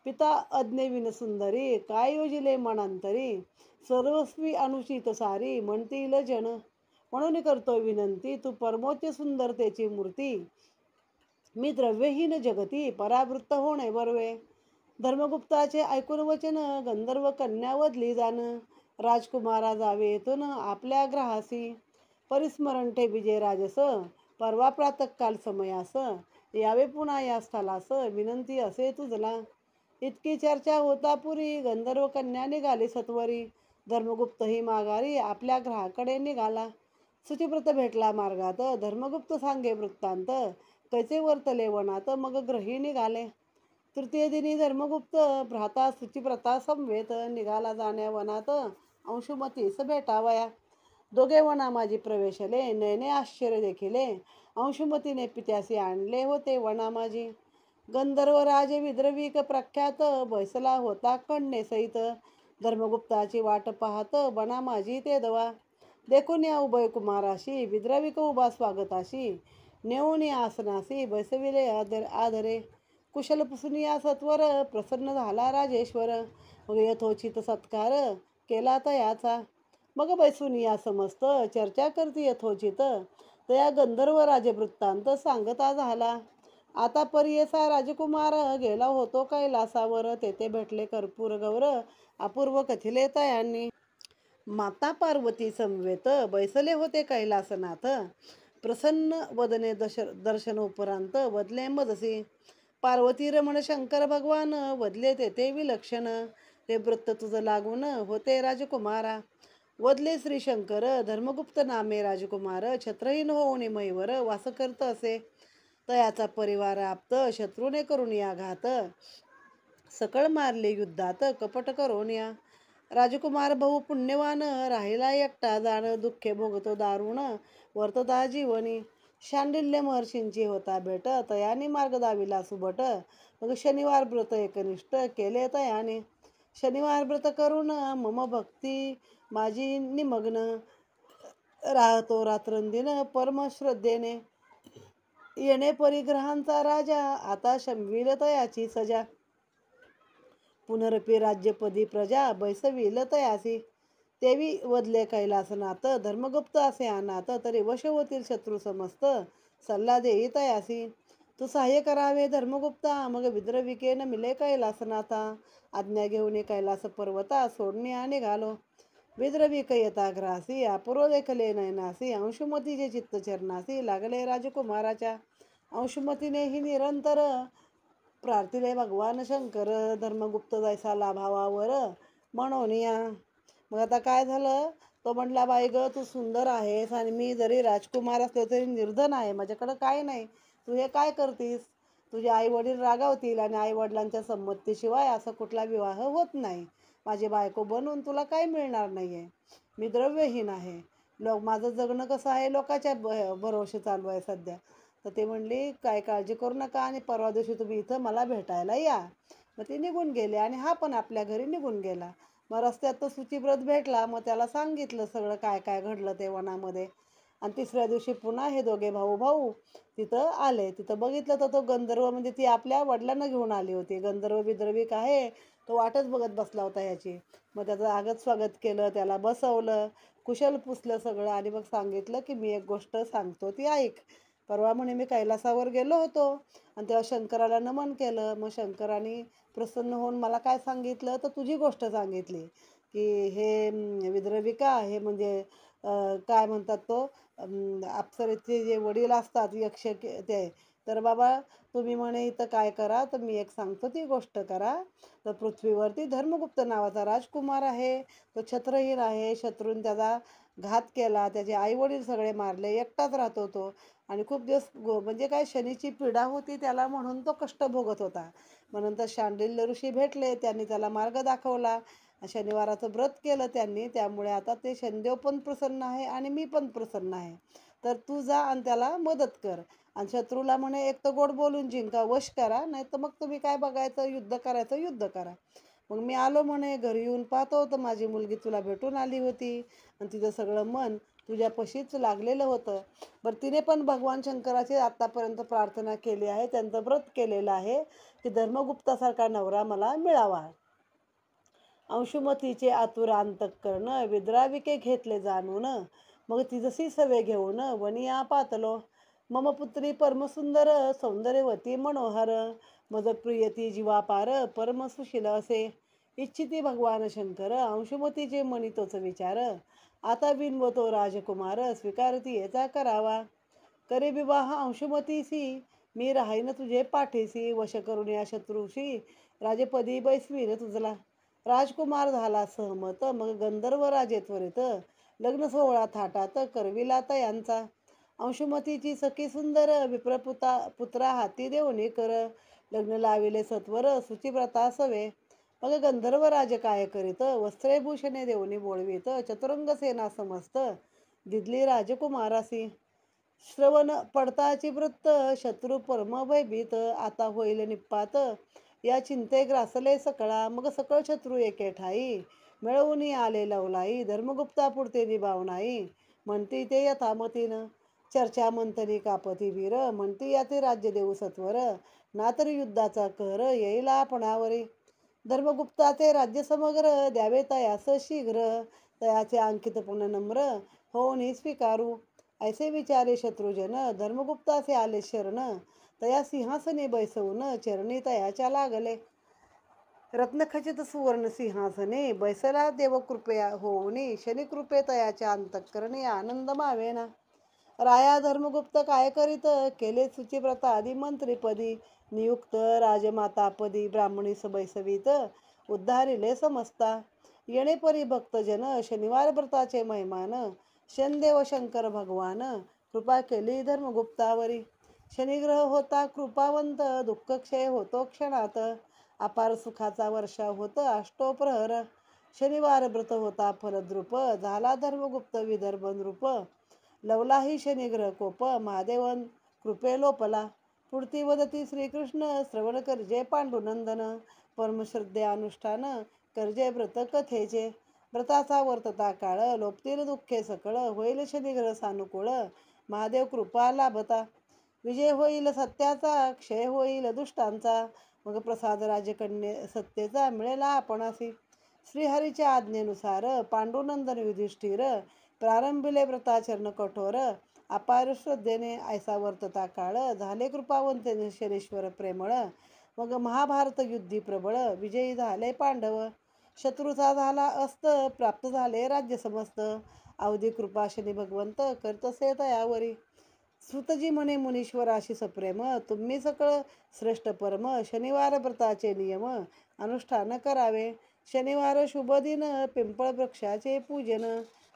पिता अज्ञे सुंदरी काय योजिले मनांतरी, सर्वस्वी अनुचित सारी म्हणतील जन, म्हणून करतो विनंती तू परमोच्च सुंदरतेची मूर्ती, मी द्रव्यहीन जगती परावृत्त होणे बरवे. धर्मगुप्ताचे ऐकून वचन गंधर्व कन्या वदली जाण, राजकुमारा जावे येथून आपल्या ग्रहासी, परिस्मरण ठेविजे राजस, परवा प्रातःकाल समयास, यावे पुन्हा या स्थलास, विनंती असे तुझला. इतकी चर्चा होता पुरी, गंधर्व कन्या निघाली सत्वरी, धर्मगुप्त ही माघारी आपल्या ग्रहाकडे निघाला. शुचिव्रत भेटला मार्गात, धर्मगुप्त सांगे वृत्तांत, कैसे वर्तले वनात, मग ग्रही निघाले. तृतीय दिनी धर्मगुप्त भ्राता शुचिव्रता समवेत, निघाला जाण्या वनात अंशुमतीस भेटावया. दोघे वना माझी प्रवेशले, नयने आश्चर्य देखिले, अंशुमतीने पित्यासी आणले होते वना माझी. गंधर्व राजे विद्रविक प्रख्यात, बैसला होता कण्णे सहित, धर्मगुप्ताची वाट पाहत बना माझी ते दवा. देखून या उभय कुमाराशी, विद्रविक उभा स्वागताशी, नेऊन आसनासी बैसविले आदरे, कुशल पुसनिया सत्वर, प्रसन्न झाला राजेश्वर, मग यथोचित सत्कार केला तयाचा. मग बैसून या समस्त चर्चा करती यथोचित, तया गंधर्व राजवृत्तांत सांगता झाला. आता परियेसा राजकुमार गेला होतो कैलासावर, तेथे भेटले कर्पूर गौर अपूर्व कथिले तयांनी. माता पार्वती समवेत बैसले होते कैलासनाथ, प्रसन्न वदने दर्शनोपरांत वदले मजसी. पार्वती रमण शंकर भगवान वदले तेथे विलक्षण, हे वृत्त तुझ लागून होते राजकुमारा. वदले श्री शंकर धर्मगुप्त नामे राजकुमार, छत्रहीन होऊन मैवर वास करत असे, तयाचा परिवार आप्त शत्रूने करून या घात, सकळ मारले युद्धात कपट करून या. राजकुमार बहु पुण्यवान राहिला एकटा जाण, दुःखे भोगतो दारुण वर्तता जीवनी. शांडिल्य महर्षींची होता भेट, तयाने मार्ग दाविला सुबट, मग शनिवार व्रत एकनिष्ठ केले तयाने. शनिवार व्रत करून मम भक्ती माझी निमग्न, राहतो रात्रंदिन परम श्रद्धेने, येणे परिग्रहांचा राजा, आता शमविल तयाची सजा, पुनरपी राज्यपदी प्रजा बैसविल तयासी. तेवी वदले कैलासनाथ, धर्मगुप्त असे अनाथ, तरी वश होतील शत्रू समस्त, सल्ला देई तयासी. तू सहाय्य करावे धर्मगुप्ता, मग विद्रविकेन मिले कैलासनाथा, आज्ञा घेऊन कैलास पर्वता सोडणे निघालो. विद्रविक येता ग्रासी, अपूर्व देखले नयनासी, अंशुमतीचे चित्त चरणासी, लागले राजकुमाराच्या. अंशुमतीनेही निरंतर प्रार्थिले भगवान शंकर, धर्मगुप्त जैसा लाभावावर म्हणून या. मग आता काय झालं, तो म्हटला, बाई ग तू सुंदर आहेस आणि मी जरी राजकुमार असलो तरी निर्धन आहे, माझ्याकडं काय नाही, तू हे काय करतीस, तुझे आई वडील रागावतील आणि आई वडिलांच्या संमतीशिवाय असा कुठला विवाह होत नाही, माझी बायको बनून तुला काय मिळणार नाहीये, मी द्रव्यहीन आहे, माझं जगणं कसं आहे लोकांच्या भरोसे चालू आहे सध्या. तर ते म्हणली काय काळजी करू नका आणि परवा दिवशी तुम्ही इथं मला भेटायला या. मग ते निघून गेले आणि हा पण आपल्या घरी निघून गेला. मग रस्त्यात तो शुचिव्रत भेटला, मग त्याला सांगितलं सगळं काय काय घडलं ते वनामध्ये. आणि तिसऱ्या दिवशी पुन्हा हे दोघे भाऊ तिथं आले. तिथं बघितलं तर तो गंधर्व, म्हणजे ती आपल्या वडिलांना घेऊन आली होती. गंधर्व विद्रविक आहे, तो वाटच बघत बसला होता ह्याची. मग त्याचं आगत स्वागत केलं, त्याला बसवलं, कुशल पुसलं सगळं आणि मग सांगितलं की मी एक गोष्ट सांगतो ती ऐक. परवा म्हणे मी कैलासावर गेलो होतो आणि तेव्हा शंकराला नमन केलं. मग शंकराने प्रसन्न होऊन मला काय सांगितलं तर तुझी गोष्ट सांगितली की हे विद्रविका हे म्हणजे काय म्हणतात तो अप्सरेचे जे वडील असतात यक्ष ते. तर बाबा तुम्ही म्हणे इथं काय करा तर मी एक सांगतो ती गोष्ट करा. तर पृथ्वीवरती धर्मगुप्त नावाचा राजकुमार आहे. तो छत्रहीन आहे. शत्रून त्याचा घात केला. त्याचे आई वडील सगळे मारले. एकटाच राहतो तो आणि खूप दिवस म्हणजे काय शनीची पीडा होती त्याला म्हणून तो कष्ट भोगत होता. मग नंतर शांडिल्य ऋषी भेटले. त्यांनी त्याला मार्ग दाखवला. शनिवाराचं व्रत केलं त्यांनी. त्यामुळे आता ते शनिदेव पण प्रसन्न आहे आणि मी पण प्रसन्न आहे. तर तू जा आणि त्याला मदत कर. आणि शत्रूला म्हणे एक तर गोड बोलून जिंका, वश करा, नाही तर मग तुम्ही काय बघायचं, युद्ध करायचं युद्ध करा. मग मी आलो म्हणे. घरी येऊन पाहतो तर माझी मुलगी तुला भेटून आली होती आणि तिचं सगळं मन तुझ्यापाशीच लागलेलं होतं. बरं तिने पण भगवान शंकराची आत्तापर्यंत प्रार्थना केली आहे. त्यांचं व्रत केलेलं आहे की धर्मगुप्तासारखा नवरा मला मिळावा. अंशुमतीचे आतुर अंतःकरण विद्राविके घेतले जाणून. मग ती जशी सवे घेऊन वनिया पातलो. मम पुत्री परमसुंदर सौंदर्यवती मनोहर. मज प्रियती जीवापार परमसुशील असे. इच्छिती भगवान शंकर अंशुमतीचे मनी तोच विचार. आता विनवतो राजकुमार स्वीकारती याचा करावा. करे विवाह अंशुमतीशी मी राहीन तुझे पाठीसी. वश करून या शत्रूशी राजेपदी बैसवीन तुझला. राजकुमार झाला सहमत. मग गंधर्व राजे त्वरित लग्न सोहळा थाटात करविला यांचा. अंशुमतीची सखी सुंदर पुत्रा हाती देऊन कर. लग्न लाविले सत्वर सुचिव्रता सवे. मग गंधर्व राज काय करीत वस्त्रे भूषणे देऊनी बोळवीत. चतुरंग सेना समस्त दिदली राजकुमारासी. श्रवण पडताची वृत्त शत्रू परम भयभीत. आता होईल निपात या चिंते ग्रासले सकळा. मग सकळ शत्रू एके ठाई मिळवून आले लवलाई. धर्मगुप्ता पुरते निभाव नाही म्हणती ते यथामतीनं. चर्चा मंथनी कापती वीर म्हणती याचे राज्य देऊ सत्वर. ना तरी युद्धाचा कहर येईल आपणावरी. धर्मगुप्ताचे राज्य समग्र द्यावे तयास शीघ्र. तयाचे अंकित पुण्य नम्र होऊन स्वीकारू. ऐसे विचारे शत्रुजन धर्मगुप्ताचे आले शरण. तया सिंहासने बैसवून चरणी तयाच्या लागले. रत्नखचित सुवर्ण सिंहासने बैसला देवकृपया होऊनी. शनिकृपे तयाच्या अंतःकरणी आनंद मावेना. राया धर्मगुप्त काय करीत केले सुचिव्रता आदी मंत्रीपदी. नियुक्त राजमातापदी ब्राह्मणीस बैसवीत उद्धारिले समजता. येणे परी भक्तजन शनिवार व्रताचे महिमान. शनदेव शंकर भगवान कृपा केली धर्मगुप्तावरी. शनिग्रह होता कृपावंत दुःखक्षय होतो क्षणात. अपार सुखाचा वर्षा होत अष्टोप्रहर. शनिवार व्रत होता फलद्रूप झाला धर्मगुप्त विदर्भ नृप. लवलाही शनिग्रह कोप महादेवन कृपे लोपला. पुढती वदती श्रीकृष्ण श्रवण करजे पांडुनंदन. परमश्रद्धे अनुष्ठान करजे व्रत कथेचे. व्रताचा वर्तता काळ लोपतील दुःखे सकळ. होईल शनिग्रह सानुकूळ महादेव कृपा लाभता. विजय होईल सत्याचा क्षय होईल दुष्टांचा. मग प्रसाद राजकन्ये सत्तेचा मिळेला आपणासी. श्रीहरीच्या आज्ञेनुसार पांडुनंदन युधिष्ठिर प्रारंभिले व्रताचरण कठोर. अपार श्रद्धेने ऐसा वर्तता काळ झाले कृपावंतेने शनेश्वर प्रेमळ. मग महाभारत युद्धी प्रबळ विजयी झाले पांडव. शत्रूचा झाला अस्त प्राप्त झाले राज्य समस्त. अवधी कृपा शनी भगवंत करतसे तयावरी. सुतजी म्हणे मुनीश्वराशी सप्रेम तुम्ही सकळ श्रेष्ठ परम. शनिवार व्रताचे नियम अनुष्ठान करावे. शनिवार शुभ दिन पिंपळ वृक्षाचे पूजन.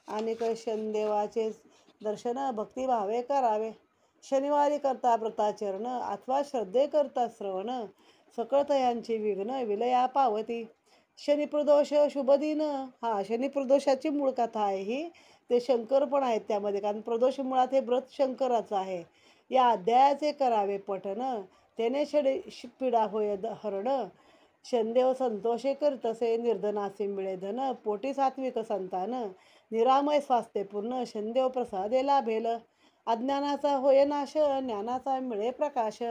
आणि शनदेवाचे दर्शन भक्तिभावे करावे. शनिवारी करता व्रताचरण अथवा श्रद्धे करता श्रवण. सकळ तयांची विघ्न विलया पावती. शनिप्रदोष शुभ दिन. शनिप्रदोषाची मूळ कथा आहे ही. ते शंकर पण आहेत त्यामध्ये, कारण प्रदोष मुळात हे व्रत शंकराचं आहे. या अध्यायाचे करावे पठन त्याने पीडा होय हरण. शनदेव संतोषे करतसे निर्धनासे मिळे धन. पोटी सात्विक संतान निरामय स्वास्थ्य पूर्ण. शनदेव प्रसादे लाभेल. अज्ञानाचा होय नाश ज्ञानाचा मिळे प्रकाश.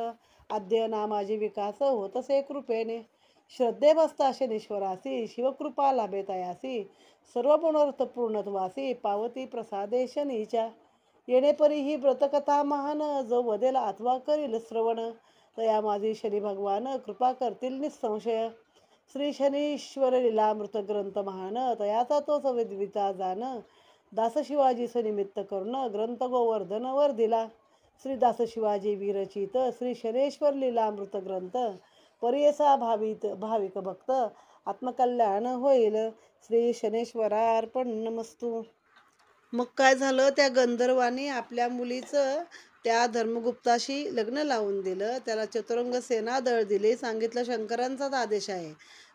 अध्ययना माझी विकास होतसे कृपेने. श्रद्धे बसता शनीश्वरासी शिवकृपा लाभे तयासी सर्व पुनर्थ पूर्णत्वासी पावती प्रसादे शनीच्या येणेपरी ही व्रतकथा महान जो वदेल अथवा करील श्रवण तया माझी शनी भगवान कृपा करतील निसंशय श्री शनीश्वर लीलामृत ग्रंथ महान तयाचा तोच विद्विता जान दास शिवाजीस निमित्त करून ग्रंथ गोवर्धन वर दिला श्री दास शिवाजी विरचित श्री शनेश्वर लीलामृत ग्रंथ परियसा भाविक भक्त आत्मकल्याण होईल श्री शनेश्वरार्पण नमस्तू. मग काय झालं, त्या गंधर्वानी आपल्या मुलीचं त्या धर्मगुप्ताशी लग्न लावून दिलं. त्याला चतुरंग सेना दळ दिली. सांगितलं शंकरांचाच आदेश आहे,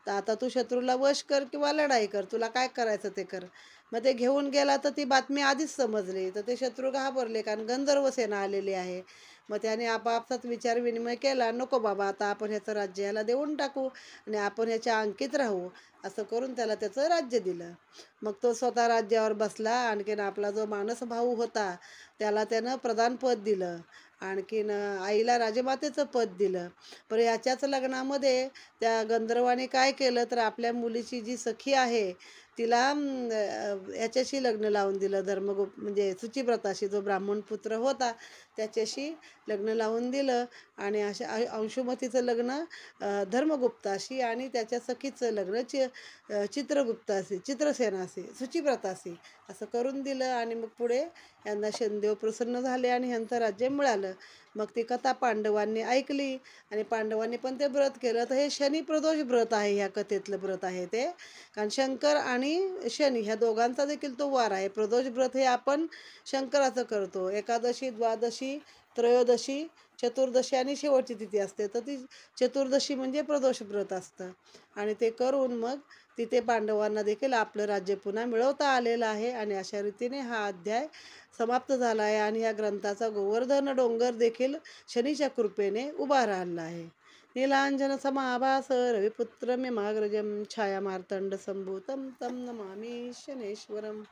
तर आता तू शत्रूला वश कर किंवा लढाई कर, तुला काय करायचं ते कर. मग ते घेऊन गेला तर ती बातमी आधीच समजली, तर ते शत्रू घाबरले, कारण गंधर्व सेना आलेली आहे. मग त्याने आपापसात विचार विनिमय केला, नको बाबा आता आपण ह्याचं राज्य याला देऊन टाकू आणि आपण ह्याच्या अंकित राहू. असं करून त्याला त्याचं राज्य दिलं. मग तो स्वतः राज्यावर बसला. आणखीन आपला जो मानस भाऊ होता त्याला त्यानं प्रधानपद दिलं. आणखीन आईला राजमातेचं पद दिलं. पण याच्याच लग्नामध्ये त्या गंधर्वाने काय केलं, तर आपल्या मुलीची जी सखी आहे तिला याच्याशी लग्न लावून दिलं. म्हणजे शुचिव्रताशी, जो ब्राह्मण पुत्र होता त्याच्याशी लग्न लावून दिलं. आणि अशा अंशुमतीचं लग्न धर्मगुप्ताशी आणि त्याच्या सखीचं लग्न चित्रगुप्ताशी, चित्रसेनाशी, शुचिव्रताशी असं करून दिलं. आणि मग पुढे यांना शनिदेव प्रसन्न झाले आणि ह्यांचं राज्य मिळालं. मग ती कथा पांडवांनी ऐकली आणि पांडवांनी पण ते व्रत केलं. तर हे शनी प्रदोष व्रत आहे, ह्या कथेतलं व्रत आहे ते. कारण शंकर आणि शनी ह्या दोघांचा देखील तो वार आहे. प्रदोष व्रत हे आपण शंकराचं करतो. एकादशी, द्वादशी, त्रयोदशी, चतुर्दशी आणि शेवटची तिथी असते, तर ती चतुर्दशी म्हणजे प्रदोष व्रत असतं. आणि ते करून मग तिथे पांडवांना देखील आपलं राज्य पुन्हा मिळवता आलेलं आहे. आणि अशा रीतीने हा अध्याय समाप्त झाला आहे. आणि या ग्रंथाचा गोवर्धन डोंगर देखील शनीच्या कृपेने उभा राहिला आहे. नीलांजन समाभास रविपुत्र मिमाग्रजम छाया मार्तंड संभूतम तम नमामि शनेश्वरम.